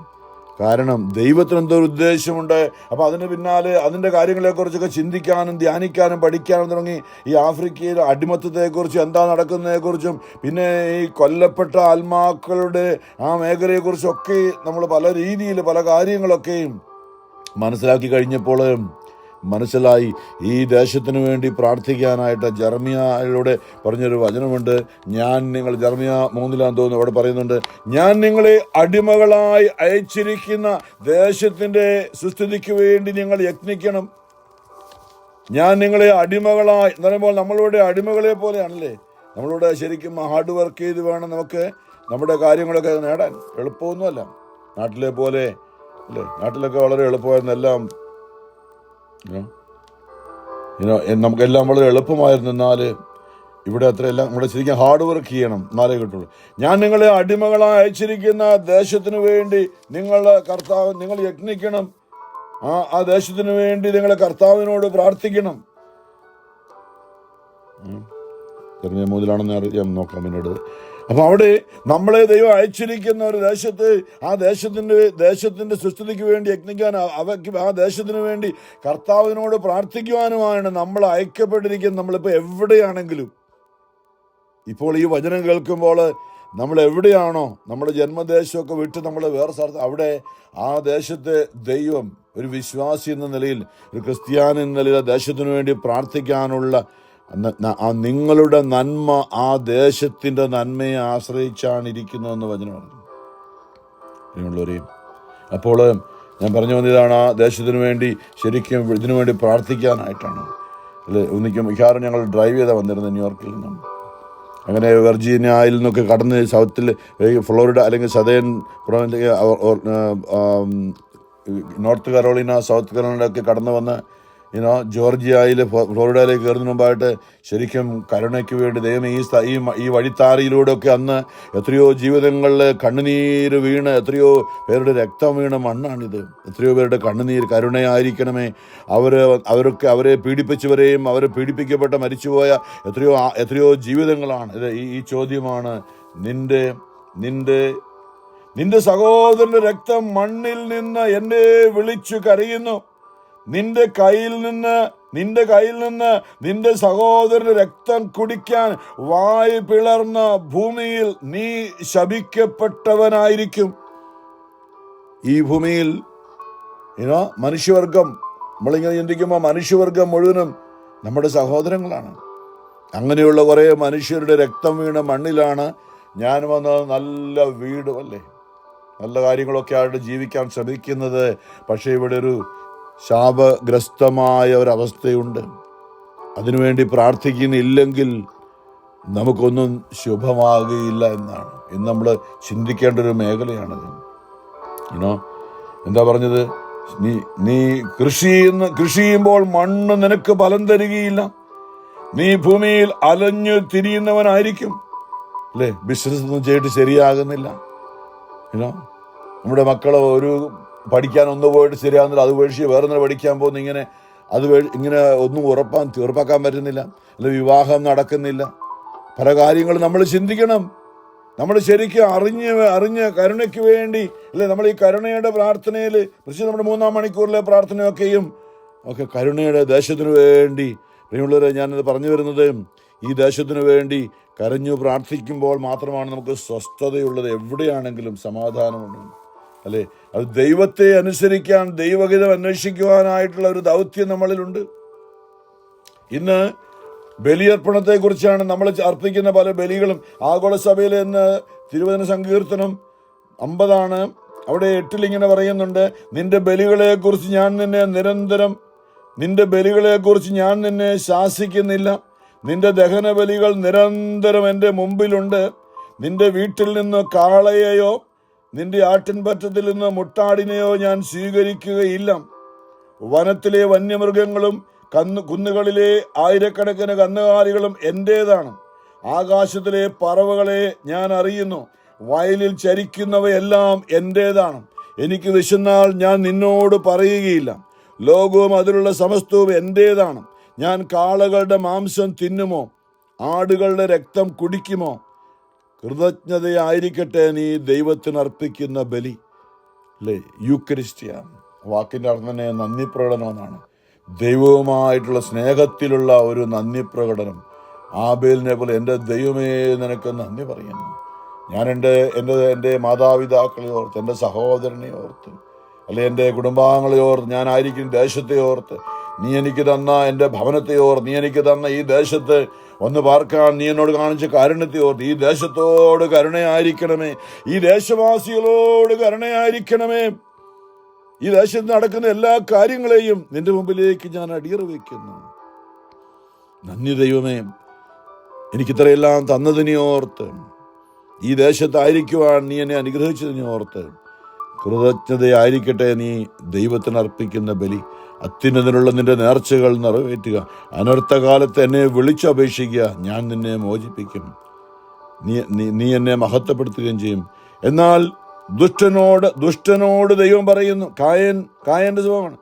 Speaker 1: കാരണം ദൈവത്തിന് എന്തോ ഒരു ഉദ്ദേശമുണ്ട്. അപ്പോൾ അതിന് പിന്നാലെ അതിൻ്റെ കാര്യങ്ങളെക്കുറിച്ചൊക്കെ ചിന്തിക്കാനും ധ്യാനിക്കാനും പഠിക്കാനും തുടങ്ങി. ഈ ആഫ്രിക്കയിൽ അടിമത്തത്തെക്കുറിച്ചും എന്താ നടക്കുന്നതിനെക്കുറിച്ചും പിന്നെ ഈ കൊല്ലപ്പെട്ട ആത്മാക്കളുടെ ആ മേഖലയെക്കുറിച്ചൊക്കെ നമ്മൾ പല രീതിയിൽ പല കാര്യങ്ങളൊക്കെയും മനസ്സിലാക്കി കഴിഞ്ഞപ്പോൾ മനസ്സിലായി, ഈ ദേശത്തിന് വേണ്ടി പ്രാർത്ഥിക്കാനായിട്ട് ജെറമ്യായിലൂടെ പറഞ്ഞൊരു വചനമുണ്ട്. ജെറമ്യ 3-ാം തോന്നുന്നു, അവിടെ പറയുന്നുണ്ട്, ഞാൻ നിങ്ങളെ അടിമകളായി അയച്ചിരിക്കുന്ന ദേശത്തിൻ്റെ സുസ്ഥിതിക്ക് വേണ്ടി നിങ്ങൾ യത്നിക്കണം. ഞാൻ നിങ്ങളെ അടിമകളായി എന്ന് പറയുമ്പോൾ നമ്മളിവിടെ അടിമകളെ പോലെയാണല്ലേ. നമ്മളിവിടെ ശരിക്കും ഹാർഡ് വർക്ക് ചെയ്ത് വേണം നമുക്ക് നമ്മുടെ കാര്യങ്ങളൊക്കെ നേടാൻ. എളുപ്പമൊന്നുമല്ല നാട്ടിലെ പോലെ അല്ലേ. നാട്ടിലൊക്കെ വളരെ എളുപ്പമായിരുന്നു എല്ലാം, നമുക്കെല്ലാം വളരെ എളുപ്പമായിരുന്നു. എന്നാൽ ഇവിടെ അത്രയെല്ലാം നമ്മുടെ ശരിക്കും ഹാർഡ് വർക്ക് ചെയ്യണം, എന്നാലേ കിട്ടുള്ളൂ. ഞാൻ നിങ്ങളെ അടിമകളായി അയച്ചിരിക്കുന്ന ദേശത്തിനു വേണ്ടി നിങ്ങൾ യത്നിക്കണം. ആ ദേശത്തിനു വേണ്ടി നിങ്ങളെ കർത്താവിനോട് പ്രാർത്ഥിക്കണം. മൂന്നിലാണെന്ന് അറിയാം, നോക്കാം പിന്നീട്. അപ്പം അവിടെ നമ്മളെ ദൈവം അയച്ചിരിക്കുന്ന ഒരു ദേശത്ത്, ആ ദേശത്തിന്റെ സുസ്ഥിതിക്ക് വേണ്ടി യത്നിക്കാൻ, ആ ദേശത്തിന് വേണ്ടി കർത്താവിനോട് പ്രാർത്ഥിക്കുവാനുമാണ് നമ്മൾ അയക്കപ്പെട്ടിരിക്കുന്നത്. നമ്മളിപ്പോൾ എവിടെയാണെങ്കിലും, ഇപ്പോൾ ഈ വചനം കേൾക്കുമ്പോൾ നമ്മൾ എവിടെയാണോ നമ്മുടെ ജന്മദേശമൊക്കെ വിട്ട് നമ്മൾ വേറെ സ്ഥലത്ത്, അവിടെ ആ ദേശത്തെ ദൈവം ഒരു വിശ്വാസി എന്ന നിലയിൽ, ഒരു ക്രിസ്ത്യാനി എന്ന നിലയിൽ ആ ദേശത്തിനു വേണ്ടി പ്രാർത്ഥിക്കാനുള്ള നിങ്ങളുടെ നന്മ ആ ദേശത്തിൻ്റെ നന്മയെ ആശ്രയിച്ചാണ് ഇരിക്കുന്നതെന്ന് വചനം പറഞ്ഞു. ഉള്ളവരെയും അപ്പോൾ ഞാൻ പറഞ്ഞു വന്നതാണ്, ആ ദേശത്തിന് വേണ്ടി ശരിക്കും ഇതിനു വേണ്ടി പ്രാർത്ഥിക്കാനായിട്ടാണ്. അല്ലേ, മിക്കവാറും ഞങ്ങൾ ഡ്രൈവ് ചെയ്താൽ വന്നിരുന്നത് ന്യൂയോർക്കിൽ നിന്നും. അങ്ങനെ വെർജീനിയയിൽ നിന്നൊക്കെ കടന്ന് സൗത്തിൽ ഫ്ലോറിഡ അല്ലെങ്കിൽ southern North Carolina, South Carolina ഒക്കെ കടന്നു വന്ന് ജോർജിയയിൽ ഫ്ലോറിഡയിലേക്ക് കയറുന്നതിന് മുമ്പായിട്ട് ശരിക്കും കരുണയ്ക്ക് വേണ്ടി ദൈവം ഈ വഴിത്താരയിലൂടെയൊക്കെ അന്ന് എത്രയോ ജീവിതങ്ങളിൽ കണ്ണുനീര് വീണ്, എത്രയോ പേരുടെ രക്തം വീണ മണ്ണാണിത്. എത്രയോ പേരുടെ കണ്ണുനീര് കരുണയായിരിക്കണമേ. അവരെ പീഡിപ്പിച്ചവരെയും അവരെ പീഡിപ്പിക്കപ്പെട്ട മരിച്ചുപോയ എത്രയോ ജീവിതങ്ങളാണ്. ഈ ചോദ്യമാണ്, നിന്റെ സഹോദരന്റെ രക്തം മണ്ണിൽ നിന്ന് എന്നെ വിളിച്ചു കരയുന്നു. നിന്റെ കയ്യിൽ നിന്ന് നിന്റെ സഹോദരന്റെ രക്തം കുടിക്കാൻ വായ് പിളർന്ന ഭൂമിയിൽ നീ ശപിക്കപ്പെട്ടവനായിരിക്കും. ഈ ഭൂമിയിൽ മനുഷ്യവർഗം, നമ്മളിങ്ങനെ ചിന്തിക്കുമ്പോൾ മനുഷ്യവർഗം മുഴുവനും നമ്മുടെ സഹോദരങ്ങളാണ്. അങ്ങനെയുള്ള കുറേ മനുഷ്യരുടെ രക്തം വീണ മണ്ണിലാണ് ഞാൻ വന്ന് നല്ല വീടും അല്ലേ, നല്ല കാര്യങ്ങളൊക്കെ ആയിട്ട് ജീവിക്കാൻ ശ്രമിക്കുന്നത്. പക്ഷേ ഇവിടെ ഒരു ശാപഗ്രസ്തമായ ഒരവസ്ഥയുണ്ട്. അതിനുവേണ്ടി പ്രാർത്ഥിക്കുന്നില്ലെങ്കിൽ നമുക്കൊന്നും ശുഭമാകുകയില്ല എന്നാണ് ഇന്ന് നമ്മൾ ചിന്തിക്കേണ്ട ഒരു മേഖലയാണത്. എന്താ പറഞ്ഞത്? നീ കൃഷി ചെയ്യുമ്പോൾ മണ്ണ് നിനക്ക് ഫലം തരികയില്ല. നീ ഭൂമിയിൽ അലഞ്ഞു തിരിയുന്നവനായിരിക്കും. അല്ലേ, ബിസിനസ് ഒന്നും ചെയ്തിട്ട് ശരിയാകുന്നില്ല. നമ്മുടെ മക്കൾ പഠിക്കാൻ ഒന്ന് പോയിട്ട് ശരിയാകുന്നില്ല, അത് വഴി വേറെ പഠിക്കാൻ പോകുന്നു. ഇങ്ങനെ ഒന്നും ഉറപ്പാക്കാൻ പറ്റുന്നില്ല. അല്ലെ, വിവാഹം നടക്കുന്നില്ല. പല കാര്യങ്ങളും നമ്മൾ ചിന്തിക്കണം. നമ്മൾ ശരിക്കും അറിഞ്ഞ് കരുണയ്ക്ക് വേണ്ടി അല്ലെ, നമ്മൾ ഈ കരുണയുടെ പ്രാർത്ഥനയിൽ, പ്രത്യേകിച്ച് നമ്മുടെ 3-ാം മണിക്കൂറിലെ പ്രാർത്ഥനയൊക്കെയും ഒക്കെ കരുണയുടെ ദേശത്തിനു വേണ്ടി. പ്രിയമുള്ളവരെ, ഞാനിത് പറഞ്ഞു വരുന്നത്, ഈ ദേശത്തിനു വേണ്ടി കരഞ്ഞു പ്രാർത്ഥിക്കുമ്പോൾ മാത്രമാണ് നമുക്ക് സ്വസ്ഥതയുള്ളത്. എവിടെയാണെങ്കിലും സമാധാനമുണ്ട്. അല്ലേ, അത് ദൈവത്തെ അനുസരിക്കാൻ, ദൈവഹിതം അന്വേഷിക്കുവാനായിട്ടുള്ള ഒരു ദൗത്യം നമ്മളിലുണ്ട്. ഇന്ന് ബലിയർപ്പണത്തെ കുറിച്ചാണ് നമ്മൾ അർപ്പിക്കുന്ന പല ബലികളും. ആഗോള സഭയിൽ ഇന്ന് തിരുവചന സങ്കീർത്തനം 50 അവിടെ 8 ഇങ്ങനെ പറയുന്നുണ്ട്, നിന്റെ ബലികളെക്കുറിച്ച് ഞാൻ നിന്നെ ശാസിക്കുന്നില്ല. നിന്റെ ദഹന ബലികൾ നിരന്തരം എൻ്റെ മുമ്പിലുണ്ട്. നിന്റെ വീട്ടിൽ നിന്ന് കാളയെയോ നിന്റെ ആട്ടിൻപറ്റത്തിൽ നിന്ന് മുട്ടാടിനെയോ ഞാൻ സ്വീകരിക്കുകയില്ല. വനത്തിലെ വന്യമൃഗങ്ങളും കുന്നുകളിലെ ആയിരക്കണക്കിന് കന്നുകാലികളും എൻ്റേതാണ്. ആകാശത്തിലെ പറവകളെ ഞാൻ അറിയുന്നു. വയലിൽ ചരിക്കുന്നവയെല്ലാം എൻ്റേതാണ്. എനിക്ക് വിശന്നാൽ ഞാൻ നിന്നോട് പറയുകയില്ല. ലോകവും അതിലുള്ള സമസ്തവും എൻ്റേതാണ്. ഞാൻ കാളകളുടെ മാംസം തിന്നുമോ? ആടുകളുടെ രക്തം കുടിക്കുമോ? കൃതജ്ഞതയായിരിക്കട്ടെ നീ ദൈവത്തിന് അർപ്പിക്കുന്ന ബലി. അല്ലേ, യൂക്കരിസ്റ്റിയ വാക്കിൻ്റെ അർത്ഥം തന്നെ നന്ദി പ്രകടനം എന്നാണ്. ദൈവവുമായിട്ടുള്ള സ്നേഹത്തിലുള്ള ഒരു നന്ദി പ്രകടനം. ആബേലിനെ പോലെ എൻ്റെ ദൈവമേ നിനക്ക് നന്ദി പറയുന്നു. ഞാൻ എൻ്റെ മാതാപിതാക്കളെ ഓർത്ത്, എൻ്റെ സഹോദരനെ ഓർത്ത്, അല്ലെ എൻ്റെ കുടുംബാംഗങ്ങളെ ഓർത്ത്, ഞാനായിരിക്കും ദേശത്തെ ഓർത്ത്, നീ എനിക്ക് തന്ന എൻ്റെ ഭവനത്തെ ഓർത്ത്, നീ എനിക്ക് തന്ന ഈ ദേശത്ത് ഒന്ന് പാർക്കാൻ നീ എന്നോട് കാണിച്ച കാരുണ്യത്തെ ഓർത്ത്, ഈ ദേശത്തോട് കരുണയായിരിക്കണമേ, ഈ ദേശവാസികളോട് കരുണയായിരിക്കണമേ. ഈ ദേശത്ത് നടക്കുന്ന എല്ലാ കാര്യങ്ങളെയും നിന്റെ മുമ്പിലേക്ക് ഞാൻ അടിയറ വയ്ക്കുന്നു. നന്ദി ദൈവമേ, എനിക്കിത്രയെല്ലാം തന്നതിനെ ഓർത്ത്, ഈ ദേശത്തായിരിക്കുവാൻ നീ എന്നെ അനുഗ്രഹിച്ചതിനെ ഓർത്ത് കൃതജ്ഞതയായിരിക്കട്ടെ നീ ദൈവത്തിന് അർപ്പിക്കുന്ന ബലി. അത്യുന്നതിനുള്ള നിന്റെ നേർച്ചകൾ നിറവേറ്റുക. അനർത്ഥകാലത്ത് എന്നെ വിളിച്ചപേക്ഷിക്കുക, ഞാൻ നിന്നെ മോചിപ്പിക്കും. നീ എന്നെ മഹത്വപ്പെടുത്തുകയും ചെയ്യും. എന്നാൽ ദുഷ്ടനോട് ദൈവം പറയുന്നു, കായന്റെ സ്വഭാവമാണ്,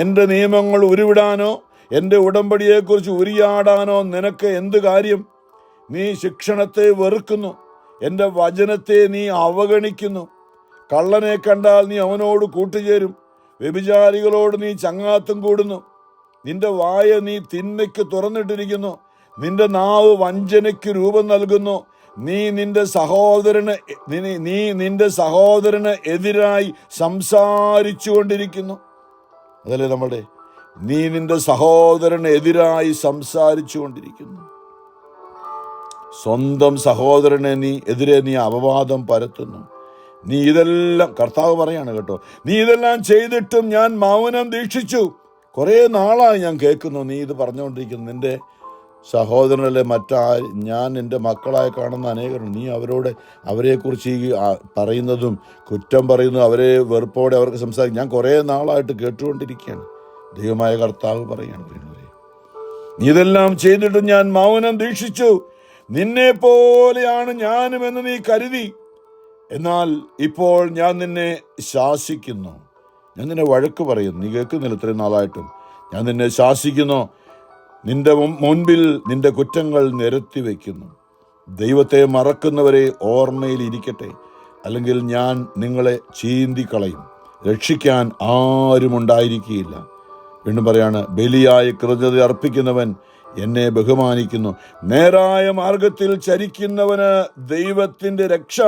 Speaker 1: എൻ്റെ നിയമങ്ങൾ ഉരുവിടാനോ എൻ്റെ ഉടമ്പടിയെക്കുറിച്ച് ഉരിയാടാനോ നിനക്ക് എന്ത് കാര്യം? നീ ശിക്ഷണത്തെ വെറുക്കുന്നു, എൻ്റെ വചനത്തെ നീ അവഗണിക്കുന്നു. കള്ളനെ കണ്ടാൽ നീ അവനോട് കൂട്ടുചേരും, വ്യഭിചാരികളോട് നീ ചങ്ങാത്തം കൂടുന്നു. നിന്റെ വായ നീ തിന്മയ്ക്ക് തുറന്നിട്ടിരിക്കുന്നു, നിന്റെ നാവ് വഞ്ചനയ്ക്ക് രൂപം നൽകുന്നു. നീ നിന്റെ സഹോദരന് എതിരായി സംസാരിച്ചു കൊണ്ടിരിക്കുന്നു. അതല്ലേ നമ്മുടെ നീ നിന്റെ സഹോദരനെതിരായി സംസാരിച്ചു കൊണ്ടിരിക്കുന്നു. സ്വന്തം സഹോദരനെ എതിരെ നീ അപവാദം പരത്തുന്നു. നീ ഇതെല്ലാം, കർത്താവ് പറയാണ് കേട്ടോ, നീ ഇതെല്ലാം ചെയ്തിട്ടും ഞാൻ മൗനം ദീക്ഷിച്ചു. കുറേ നാളായി ഞാൻ കേൾക്കുന്നു നീ ഇത് പറഞ്ഞുകൊണ്ടിരിക്കുന്നു. നിന്റെ സഹോദരനല്ലേ ഞാൻ എൻ്റെ മക്കളായി കാണുന്ന അനേകരുണ്ട്. നീ അവരെക്കുറിച്ച് ഈ പറയുന്നതും കുറ്റം പറയുന്നതും അവരെ വെറുപ്പോടെ അവർക്ക് സംസാരിക്കും ഞാൻ കുറേ നാളായിട്ട് കേട്ടുകൊണ്ടിരിക്കുകയാണ്. ദൈവമായ കർത്താവ് പറയാണ്, നീ ഇതെല്ലാം ചെയ്തിട്ടും ഞാൻ മൗനം ദീക്ഷിച്ചു. നിന്നെ പോലെയാണ് ഞാനുമെന്ന് നീ കരുതി. എന്നാൽ ഇപ്പോൾ ഞാൻ നിന്നെ ശാസിക്കുന്നു. ഞാൻ നിന്നെ വഴക്ക് പറയുന്നു. നീ കേൾക്കുന്നില്ല ഇത്രയും നാളായിട്ടും. ഞാൻ നിന്നെ ശാസിക്കുന്നു. നിന്റെ മുൻപിൽ നിന്റെ കുറ്റങ്ങൾ നിരത്തി വയ്ക്കുന്നു. ദൈവത്തെ മറക്കുന്നവരെ ഓർമ്മയിൽ ഇരിക്കട്ടെ, അല്ലെങ്കിൽ ഞാൻ നിങ്ങളെ ചീന്തിക്കളയും. രക്ഷിക്കാൻ ആരും ഉണ്ടായിരിക്കുകയില്ല. വീണ്ടും പറയാണ്, ബലിയായ കൃതജ്ഞത അർപ്പിക്കുന്നവൻ എന്നെ ബഹുമാനിക്കുന്നു. നേരായ മാർഗത്തിൽ ചരിക്കുന്നവന് ദൈവത്തിൻ്റെ രക്ഷ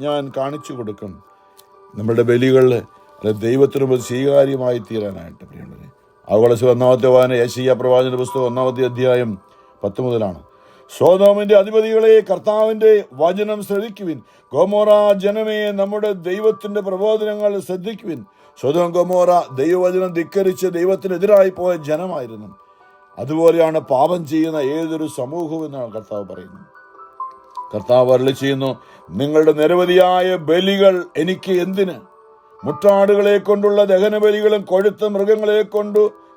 Speaker 1: ഞാൻ കാണിച്ചു കൊടുക്കും. നമ്മുടെ ബലികൾ ദൈവത്തിന് സ്വീകാര്യമായി തീരാനായിട്ട് പ്രിയമുള്ളവരെ, അവകളെ 1-ാമത്തെ വായന യെശയ്യാ പ്രവാചകന്റെ പുസ്തകം 1-ാമത്തെ അധ്യായം 10 മുതലാണ്. സോദോമിന്റെ അധിപതികളെ, കർത്താവിന്റെ വചനം ശ്രദ്ധിക്കുവിൻ. ഗൊമോറ ജനമേ, നമ്മുടെ ദൈവത്തിന്റെ പ്രബോധനങ്ങൾ ശ്രദ്ധിക്കുവിൻ. സൊദോം ഗൊമോറ ദൈവവചനം ധിക്കരിച്ച് ദൈവത്തിനെതിരായി പോയ ജനമായിരുന്നു. അതുപോലെയാണ് പാപം ചെയ്യുന്ന ഏതൊരു സമൂഹവും എന്നാണ് കർത്താവ് പറയുന്നത്. കർത്താവ് അരുളി ചെയ്യുന്നു, നിങ്ങളുടെ നിരവധിയായ ബലികൾ എനിക്ക് എന്തിന്? മുട്ടാടുകളെ കൊണ്ടുള്ള ദഹനബലികളും കൊഴുത്ത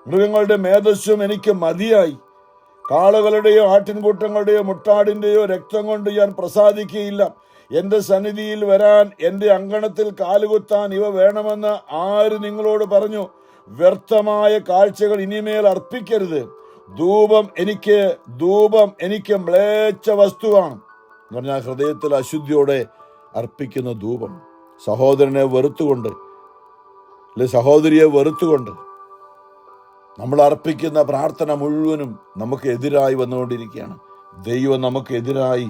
Speaker 1: മൃഗങ്ങളുടെ മേധസ്സും എനിക്ക് മതിയായി. കാളകളുടെയോ ആട്ടിൻകൂട്ടങ്ങളുടെയോ മുട്ടാടിന്റെയോ രക്തം കൊണ്ട് ഞാൻ പ്രസാദിക്കുകയില്ല. എന്റെ സന്നിധിയിൽ വരാൻ, എന്റെ അങ്കണത്തിൽ കാലുകുത്താൻ ഇവ വേണമെന്ന് ആര് നിങ്ങളോട് പറഞ്ഞു? വ്യർത്ഥമായ കാഴ്ചകൾ ഇനിമേൽ അർപ്പിക്കരുത്. ധൂപം എനിക്ക് മ്ലേച്ഛ വസ്തുവാണ് എന്ന് പറഞ്ഞാൽ ഹൃദയത്തിൽ അശുദ്ധിയോടെ അർപ്പിക്കുന്ന ധൂപം. സഹോദരനെ വെറുത്തുകൊണ്ട്, സഹോദരിയെ വെറുത്തുകൊണ്ട് നമ്മൾ അർപ്പിക്കുന്ന പ്രാർത്ഥന മുഴുവനും നമുക്ക് എതിരായി വന്നുകൊണ്ടിരിക്കുകയാണ്. ദൈവം നമുക്ക് എതിരായി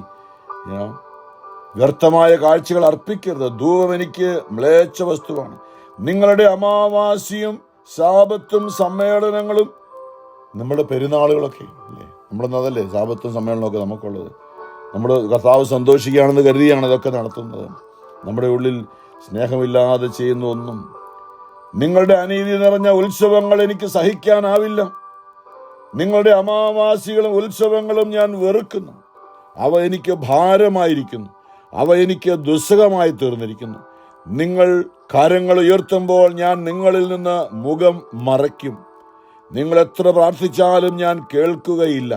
Speaker 1: വ്യർത്ഥമായ കാഴ്ചകൾ അർപ്പിക്കരുത്. ധൂപം എനിക്ക് മ്ലേച്ഛ വസ്തുവാണ്. നിങ്ങളുടെ അമാവാസിയും സാപത്തും സമ്മേളനങ്ങളും, നമ്മുടെ പെരുന്നാളുകളൊക്കെ അല്ലേ, നമ്മളെന്നതല്ലേ സാപത്തും സമ്മേളനമൊക്കെ നമുക്കുള്ളത്. നമ്മൾ കർത്താവ് സന്തോഷിക്കുകയാണെന്ന് കരുതിയാണ് അതൊക്കെ നടത്തുന്നത്. നമ്മുടെ ഉള്ളിൽ സ്നേഹമില്ലാതെ ചെയ്യുന്ന ഒന്നും. നിങ്ങളുടെ അനീതി നിറഞ്ഞ ഉത്സവങ്ങൾ എനിക്ക് സഹിക്കാനാവില്ല. നിങ്ങളുടെ അമാവാസികളും ഉത്സവങ്ങളും ഞാൻ വെറുക്കുന്നു. അവ എനിക്ക് ഭാരമായിരിക്കുന്നു. അവ എനിക്ക് ദുസ്സഹമായി തീർന്നിരിക്കുന്നു. നിങ്ങൾ കരങ്ങൾ ഉയർത്തുമ്പോൾ ഞാൻ നിങ്ങളിൽ നിന്ന് മുഖം മറയ്ക്കും. നിങ്ങൾ എത്ര പ്രാർത്ഥിച്ചാലും ഞാൻ കേൾക്കുകയില്ല.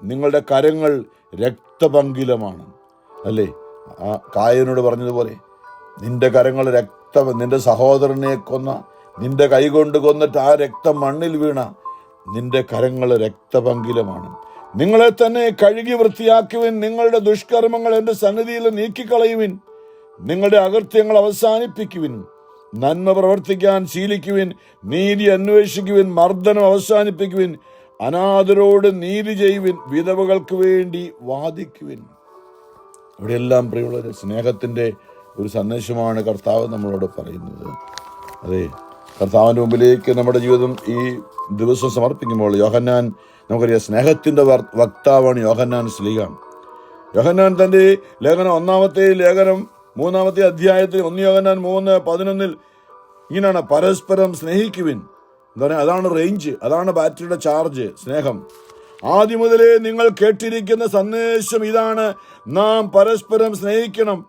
Speaker 1: നിങ്ങളുടെ കരങ്ങൾ രക്തപങ്കിലമാണ് അല്ലേ? ആ കായനോട് പറഞ്ഞതുപോലെ, നിന്റെ കരങ്ങൾ നിന്റെ സഹോദരനെ കൊന്ന, നിന്റെ കൈകൊണ്ട് കൊന്നിട്ട് ആ രക്തം മണ്ണിൽ വീണ നിന്റെ കരങ്ങൾ രക്തപങ്കിലമാണ്. നിങ്ങളെ തന്നെ കഴുകി വൃത്തിയാക്കുവിൻ. നിങ്ങളുടെ ദുഷ്കർമ്മങ്ങൾ എന്റെ സന്നിധിയിൽ നീക്കിക്കളയുവിൻ. നിങ്ങളുടെ അകൃത്യങ്ങൾ അവസാനിപ്പിക്കുവിൻ. നന്മ പ്രവർത്തിക്കാൻ ശീലിക്കുവിൻ. നീതി അന്വേഷിക്കുവിൻ. മർദ്ദനം അവസാനിപ്പിക്കുവിൻ. അനാഥരോട് നീതി ചെയ്യുവിൻ. വിധവകൾക്ക് വേണ്ടി വാദിക്കുവിൻ. ഇവിടെയെല്ലാം പ്രിയമുള്ളവരെ, സ്നേഹത്തിന്റെ ഒരു സന്ദേശമാണ് കർത്താവ് നമ്മളോട് പറയുന്നത്. അതെ, കർത്താവിൻ്റെ മുമ്പിലേക്ക് നമ്മുടെ ജീവിതം ഈ ദിവസം സമർപ്പിക്കുമ്പോൾ യോഹന്നാൻ, നമുക്കറിയാം സ്നേഹത്തിന്റെ വക്താവാണ് യോഹന്നാൻ ശ്ലീഹ. യോഹന്നാൻ തന്റെ ലേഖനം 1-ാമത്തെ ലേഖനം 3-ാമത്തെ അധ്യായത്തിൽ 1 യോഹന്നാൻ 3:11 ഇങ്ങനെയാണ്: പരസ്പരം സ്നേഹിക്കുവിൻ. എന്താ പറയുക? അതാണ് റേഞ്ച്, അതാണ് ബാറ്ററിയുടെ ചാർജ്, സ്നേഹം. ആദ്യം മുതലേ നിങ്ങൾ കേട്ടിരിക്കുന്ന സന്ദേശം ഇതാണ്: നാം പരസ്പരം സ്നേഹിക്കണം.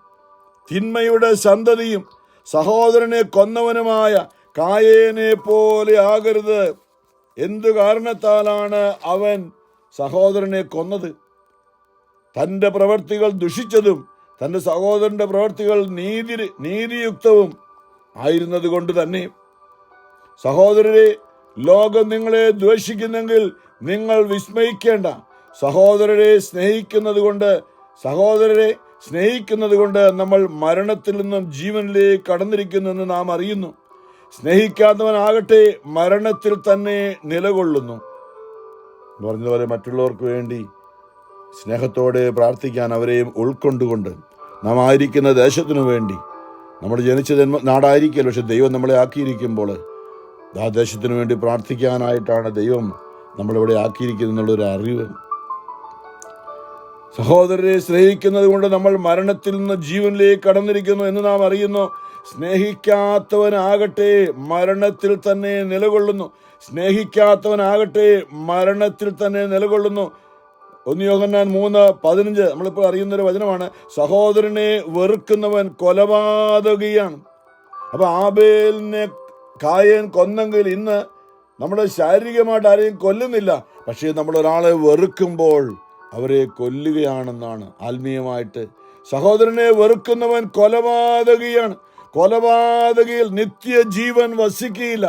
Speaker 1: തിന്മയുടെ സന്തതിയും സഹോദരനെ കൊന്നവനുമായ കായേനെ പോലെ ആകരുത്. എന്തു കാരണത്താലാണ് അവൻ സഹോദരനെ കൊന്നത്? തൻ്റെ പ്രവൃത്തികൾ ദുഷിച്ചതും തൻ്റെ സഹോദരന്റെ പ്രവൃത്തികൾ നീതിയുക്തവും ആയിരുന്നത് കൊണ്ട് തന്നെ. സഹോദരരെ, ലോകം നിങ്ങളെ ദ്വേഷിക്കുന്നെങ്കിൽ നിങ്ങൾ വിസ്മയിക്കേണ്ട. സഹോദരരെ സ്നേഹിക്കുന്നത് കൊണ്ട് നമ്മൾ മരണത്തിൽ നിന്നും ജീവനിലേക്ക് കടന്നിരിക്കുന്നെന്ന് നാം അറിയുന്നു. സ്നേഹിക്കാത്തവനാകട്ടെ മരണത്തിൽ തന്നെ നിലകൊള്ളുന്നു. പറഞ്ഞതുപോലെ മറ്റുള്ളവർക്ക് വേണ്ടി സ്നേഹത്തോടെ പ്രാർത്ഥിക്കാൻ, അവരെയും ഉൾക്കൊണ്ടുകൊണ്ട് നാം ആയിരിക്കുന്ന ദേശത്തിനു വേണ്ടി, നമ്മൾ ജനിച്ച നാടായിരിക്കല്ലോ, പക്ഷെ ദൈവം നമ്മളെ ആക്കിയിരിക്കുമ്പോൾ ആ ദേശത്തിന് വേണ്ടി പ്രാർത്ഥിക്കാനായിട്ടാണ് ദൈവം നമ്മളിവിടെ ആക്കിയിരിക്കുന്നത് എന്നുള്ളൊരു അറിവ്. സഹോദരരെ സ്നേഹിക്കുന്നത് കൊണ്ട് നമ്മൾ മരണത്തിൽ നിന്ന് ജീവനിലേക്ക് കടന്നിരിക്കുന്നു എന്ന് നാം അറിയുന്നു. സ്നേഹിക്കാത്തവനാകട്ടെ മരണത്തിൽ തന്നെ നിലകൊള്ളുന്നു. സ്നേഹിക്കാത്തവനാകട്ടെ മരണത്തിൽ തന്നെ നിലകൊള്ളുന്നു. 1 യോഹന്നാൻ 3:15 നമ്മളിപ്പോൾ അറിയുന്നൊരു വചനമാണ്. സഹോദരനെ വെറുക്കുന്നവൻ കൊലപാതകിയാണ്. അപ്പൊ ആബേലിനെ കായേൻ കൊന്നെങ്കിൽ ഇന്ന് നമ്മൾ ശാരീരികമായിട്ട് ആരെയും കൊല്ലുന്നില്ല, പക്ഷേ നമ്മൾ ഒരാളെ വെറുക്കുമ്പോൾ അവരെ കൊല്ലുകയാണെന്നാണ് ആത്മീയമായിട്ട്. സഹോദരനെ വെറുക്കുന്നവൻ കൊലപാതകിയാണ്. കൊലപാതകിയിൽ നിത്യജീവൻ വസിക്കുകയില്ല.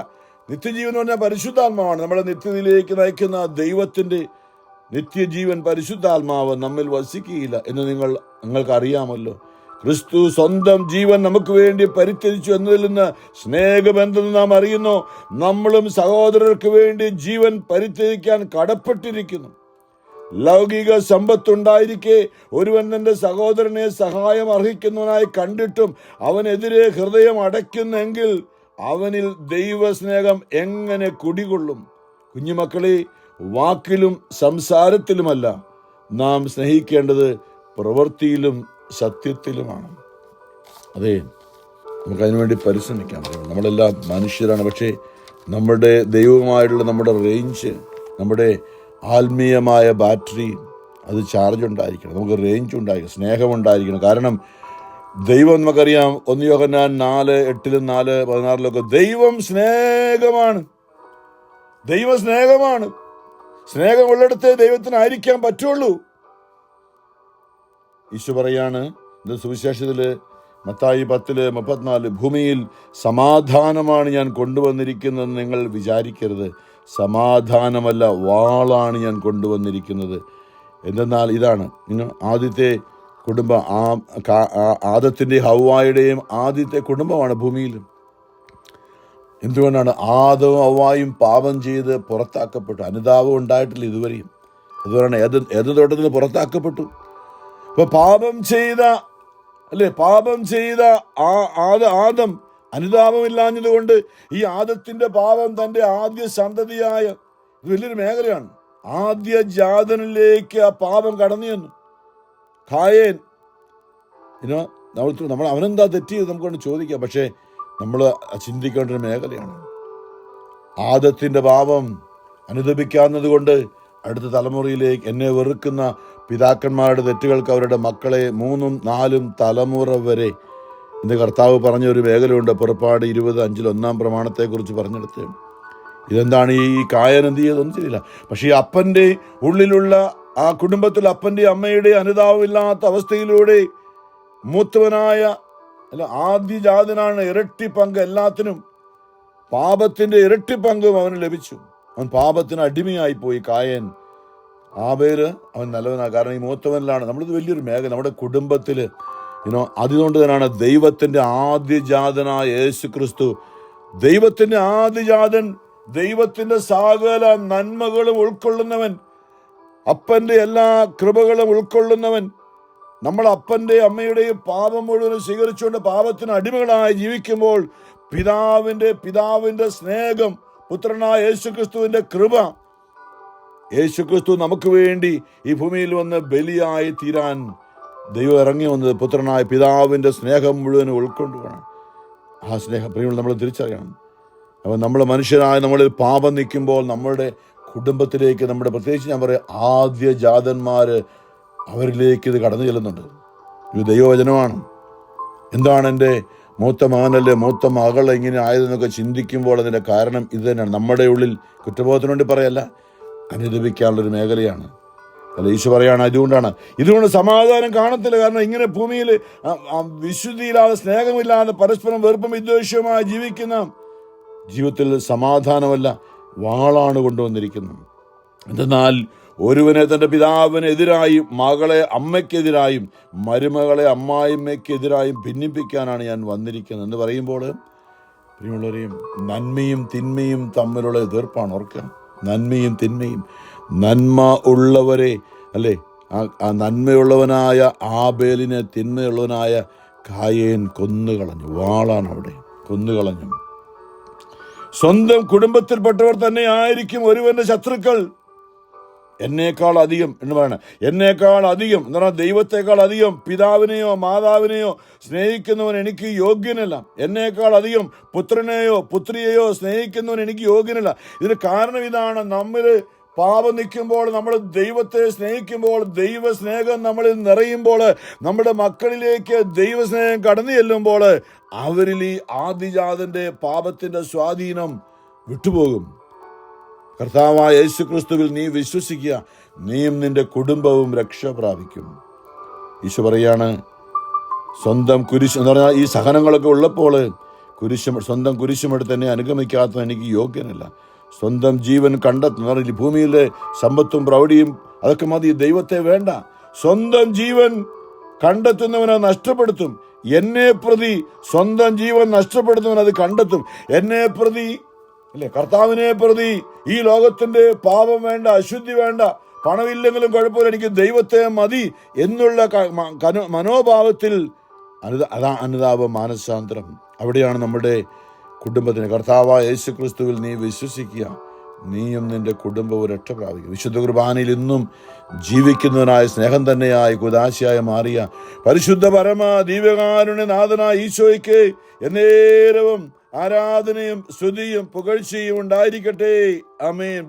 Speaker 1: നിത്യജീവൻ എന്ന് പറഞ്ഞാൽ പരിശുദ്ധാത്മാവാണ്. നമ്മളെ നിത്യതയിലേക്ക് നയിക്കുന്ന ദൈവത്തിന്റെ നിത്യജീവൻ പരിശുദ്ധാത്മാവ് നമ്മിൽ വസിക്കുകയില്ല എന്ന് നിങ്ങൾക്ക് അറിയാമല്ലോ. ക്രിസ്തു സ്വന്തം ജീവൻ നമുക്ക് വേണ്ടി പരിത്യജിച്ചു എന്നതിൽ നിന്ന് സ്നേഹബന്ധം നാം അറിയുന്നു. നമ്മളും സഹോദരർക്ക് വേണ്ടി ജീവൻ പരിത്യജിക്കാൻ കടപ്പെട്ടിരിക്കുന്നു. ലൗകിക സമ്പത്തുണ്ടായിരിക്കെ ഒരുവൻ തന്റെ സഹോദരനെ സഹായം അർഹിക്കുന്നവനായി കണ്ടിട്ടും അവനെതിരെ ഹൃദയം അടയ്ക്കുന്നെങ്കിൽ അവനിൽ ദൈവസ്നേഹം എങ്ങനെ കുടികൊള്ളും? കുഞ്ഞുമക്കളെ, വാക്കിലും സംസാരത്തിലുമല്ല നാം സ്നേഹിക്കേണ്ടത്, പ്രവൃത്തിയിലും സത്യത്തിലുമാണ്. അതെ, നമുക്കതിനുവേണ്ടി പരിശ്രമിക്കാം. നമ്മളെല്ലാം മനുഷ്യരാണ്, പക്ഷേ നമ്മുടെ ദൈവവുമായിട്ടുള്ള നമ്മുടെ റേഞ്ച്, നമ്മുടെ ആത്മീയമായ ബാറ്ററി അത് ചാർജ് ഉണ്ടായിരിക്കണം. നമുക്ക് റേഞ്ച് ഉണ്ടായിരിക്കണം, സ്നേഹമുണ്ടായിരിക്കണം. കാരണം ദൈവം നമുക്കറിയാം, 1 യോഹന്നാൻ 4:8 4:16 ദൈവം സ്നേഹമാണ്. ദൈവം സ്നേഹമാണ്. സ്നേഹമുള്ളിടത്ത് ദൈവത്തിനായിരിക്കാൻ പറ്റുള്ളൂ. ഈശോ പറയാണ് സുവിശേഷത്തില് മത്തായി 10:34 ഭൂമിയിൽ സമാധാനമാണ് ഞാൻ കൊണ്ടുവന്നിരിക്കുന്നതെന്ന് നിങ്ങൾ വിചാരിക്കരുത്. സമാധാനമല്ല, വാളാണ് ഞാൻ കൊണ്ടുവന്നിരിക്കുന്നത്. എന്തെന്നാൽ ഇതാണ്, നിങ്ങൾ ആദ്യത്തെ കുടുംബം, ആദത്തിൻ്റെ ഹവ്വായുടെയും ആദ്യത്തെ കുടുംബമാണ് ഭൂമിയിൽ. എന്തുകൊണ്ടാണ്? ആദവും ഹവ്വായും പാപം ചെയ്ത് പുറത്താക്കപ്പെട്ടു. അനുതാപം ഉണ്ടായിട്ടില്ല ഇതുവരെയും. അതുകൊണ്ടാണ് ഏത് തോട്ടത്തിൽ നിന്ന് പുറത്താക്കപ്പെട്ടു. ഇപ്പൊ പാപം ചെയ്ത ആദം അനുതാപമില്ലാഞ്ഞതുകൊണ്ട് ഈ ആദത്തിന്റെ പാപം തന്റെ ആദ്യ സന്തതിയായ, ഇത് വലിയൊരു മേഖലയാണ്, ആദ്യ ജാതനിലേക്ക് ആ പാപം കടന്നു ചെന്നു. കായേൻ, നമ്മൾ അവനെന്താ തെറ്റിയത് നമുക്കൊണ്ട് ചോദിക്കാം, പക്ഷേ നമ്മൾ ചിന്തിക്കേണ്ട ഒരു മേഖലയാണ്. ആദത്തിന്റെ പാപം അനുദപിക്കാവുന്നത് കൊണ്ട് അടുത്ത തലമുറയിലേക്ക് എന്നെ വെറുക്കുന്ന പിതാക്കന്മാരുടെ തെറ്റുകൾക്ക് അവരുടെ മക്കളെ 3ഉം 4ഉം തലമുറ വരെ ഇന്ന് കർത്താവ് പറഞ്ഞ ഒരു മേഖലയുണ്ട്. പുറപ്പാട് 20:5 1-ാം പ്രമാണത്തെക്കുറിച്ച് പറഞ്ഞെടുത്ത്. ഇതെന്താണ് ഈ കായൻ എന്ത് ചെയ്തൊന്നും ചെയ്തില്ല. പക്ഷേ ഈ അപ്പൻ്റെ ഉള്ളിലുള്ള ആ കുടുംബത്തിൽ അപ്പൻ്റെ അമ്മയുടെ അനുതാപമില്ലാത്ത അവസ്ഥയിലൂടെ മൂത്തവനായ ആദ്യജാതനാണ്, ഇരട്ടി പങ്ക് എല്ലാത്തിനും, പാപത്തിന്റെ ഇരട്ടി പങ്കും അവന് ലഭിച്ചു. അവൻ പാപത്തിന് അടിമയായി പോയി കായൻ. ആബേല് അവൻ നല്ലവനാണ്. കാരണം ഈ മൂത്തവനിലാണ്. നമ്മളിത് വലിയൊരു മേഖല നമ്മുടെ കുടുംബത്തില് അതുകൊണ്ട് തന്നെയാണ് ദൈവത്തിന്റെ ആദ്യജാതനായ യേശു ക്രിസ്തു, ദൈവത്തിന്റെ ആദ്യജാതൻ, ദൈവത്തിന്റെ സകല നന്മകളും ഉൾക്കൊള്ളുന്നവൻ, അപ്പന്റെ എല്ലാ കൃപകളും ഉൾക്കൊള്ളുന്നവൻ. നമ്മൾ അപ്പന്റെ അമ്മയുടെയും പാപം മുഴുവൻ സ്വീകരിച്ചുകൊണ്ട് പാപത്തിന് അടിമകളായി ജീവിക്കുമ്പോൾ പിതാവിന്റെ സ്നേഹം, പുത്രനായ യേശുക്രിസ്തുവിന്റെ കൃപ, യേശുക്രിസ്തു നമുക്ക് വേണ്ടി ഈ ഭൂമിയിൽ വന്ന് ബലിയായി തീരാൻ ദൈവം ഇറങ്ങി വന്നത് പുത്രനായ പിതാവിന്റെ സ്നേഹം മുഴുവൻ ഉൾക്കൊണ്ടുവേണം. ആ സ്നേഹം പ്രിയമുള്ള നമ്മൾ തിരിച്ചറിയണം. അപ്പം നമ്മൾ മനുഷ്യരായ നമ്മളിൽ പാപം നിൽക്കുമ്പോൾ നമ്മുടെ കുടുംബത്തിലേക്ക്, നമ്മുടെ പ്രത്യേകിച്ച് ഞാൻ പറയാം ആദ്യജാതന്മാര്, അവരിലേക്ക് ഇത് കടന്നു ചെല്ലുന്നുണ്ട്. ഇത് ദൈവവചനമാണ്. എന്താണ് എൻ്റെ മൂത്ത മകനല്ലേ മൂത്ത മകൾ ഇങ്ങനെ ആയതെന്നൊക്കെ ചിന്തിക്കുമ്പോൾ അതിൻ്റെ കാരണം ഇത് തന്നെയാണ്. നമ്മുടെ ഉള്ളിൽ കുറ്റബോധത്തിന് വേണ്ടി പറയല്ല, അനുദപിക്കാനുള്ളൊരു മേഖലയാണ്. അല്ല, ഈശോ പറയാണ് ഇതുകൊണ്ട് സമാധാനം കാണത്തില്ല. കാരണം ഇങ്ങനെ ഭൂമിയിൽ വിശുദ്ധിയില്ലാതെ, സ്നേഹമില്ലാതെ, പരസ്പരം വെറുപ്പും വിദ്വേഷവുമായി ജീവിക്കുന്ന ജീവിതത്തിൽ സമാധാനമല്ല, വാളാണ് കൊണ്ടുവന്നിരിക്കുന്നത്. എന്തെന്നാൽ ഒരുവനെ തൻ്റെ പിതാവിനെതിരായും മകളെ അമ്മയ്ക്കെതിരായും മരുമകളെ അമ്മായിമ്മയ്ക്കെതിരായും ഭിന്നിപ്പിക്കാനാണ് ഞാൻ വന്നിരിക്കുന്നത് എന്ന് പറയുമ്പോൾ പ്രിയമുള്ളവരെയും നന്മയും തിന്മയും തമ്മിലുള്ള എതിർപ്പാണ്. ഓർക്കുക, നന്മയും തിന്മയും. നന്മ ഉള്ളവരെ അല്ലേ, ആ നന്മയുള്ളവനായ ആബേലിനെ തിന്മയുള്ളവനായ കായേൻ കൊന്നുകളഞ്ഞു. വാളാണ് അവിടെ കൊന്നുകളഞ്ഞു. സ്വന്തം കുടുംബത്തിൽപ്പെട്ടവർ തന്നെ ആയിരിക്കും ഒരുവന്റെ ശത്രുക്കൾ. എന്നേക്കാൾ അധികം എന്ന് പറയണം, എന്നേക്കാൾ അധികം എന്ന് പറഞ്ഞാൽ ദൈവത്തെക്കാൾ അധികം പിതാവിനെയോ മാതാവിനെയോ സ്നേഹിക്കുന്നവൻ എനിക്ക് യോഗ്യനല്ല. എന്നേക്കാൾ അധികം പുത്രനെയോ പുത്രിയെയോ സ്നേഹിക്കുന്നവൻ എനിക്ക് യോഗ്യനല്ല. ഇതിന് കാരണം ഇതാണ്, നമ്മൾ പാപം നിൽക്കുമ്പോൾ, നമ്മൾ ദൈവത്തെ സ്നേഹിക്കുമ്പോൾ, ദൈവസ്നേഹം നമ്മളിൽ നിറയുമ്പോൾ, നമ്മുടെ മക്കളിലേക്ക് ദൈവസ്നേഹം കടന്നു ചെല്ലുമ്പോൾ അവരിൽ ഈ ആദിജാതന്റെ പാപത്തിന്റെ സ്വാധീനം വിട്ടുപോകും. കർത്താവായ യേശുക്രിസ്തുവിൽ നീ വിശ്വസിക്കുക, നീയും നിന്റെ കുടുംബവും രക്ഷ പ്രാപിക്കും. ഈശോ പറയാണ്, സ്വന്തം കുരിശ് എന്ന് പറഞ്ഞാൽ ഈ സഹനങ്ങളൊക്കെ ഉള്ളപ്പോൾ സ്വന്തം കുരിശുമെടുത്ത് എന്നെ അനുഗമിക്കാത്ത എനിക്ക് യോഗ്യനല്ല. സ്വന്തം ജീവൻ കണ്ടെത്തുന്ന ഭൂമിയിലെ സമ്പത്തും പ്രൗഢിയും അതൊക്കെ മതി, ദൈവത്തെ വേണ്ട. സ്വന്തം ജീവൻ കണ്ടെത്തുന്നവനെ നഷ്ടപ്പെടുത്തും. എന്നെ പ്രതി സ്വന്തം ജീവൻ നഷ്ടപ്പെടുത്തുന്നവൻ അത് കണ്ടെത്തും. എന്നെ പ്രതി അല്ലെ, കർത്താവിനെ പ്രതി ഈ ലോകത്തിന്റെ പാപം വേണ്ട, അശുദ്ധി വേണ്ട, പണമില്ലെങ്കിലും കുഴപ്പമില്ല, എനിക്ക് ദൈവത്തെ മതി എന്നുള്ള മനോഭാവത്തിൽ അനുതാപ മാനസാന്തരം. അവിടെയാണ് നമ്മുടെ കുടുംബത്തിന് കർത്താവായ യേശുക്രിസ്തുവിൽ നീ വിശ്വസിക്കുക, നീയും നിന്റെ കുടുംബവും രക്ഷ പ്രാപിക്കും. വിശുദ്ധ കുർബാനയിൽ ഇന്നും ജീവിക്കുന്നവനായ സ്നേഹം തന്നെയായി കുദാശയായി മാറിയ പരിശുദ്ധ പരമ ദിവ്യകാരുണ്യനാഥനായ ഈശോയ്ക്ക് എന്നേരവും ആരാധനയും സ്തുതിയും പുകഴ്ചയും ഉണ്ടായിരിക്കട്ടെ. ആമേൻ.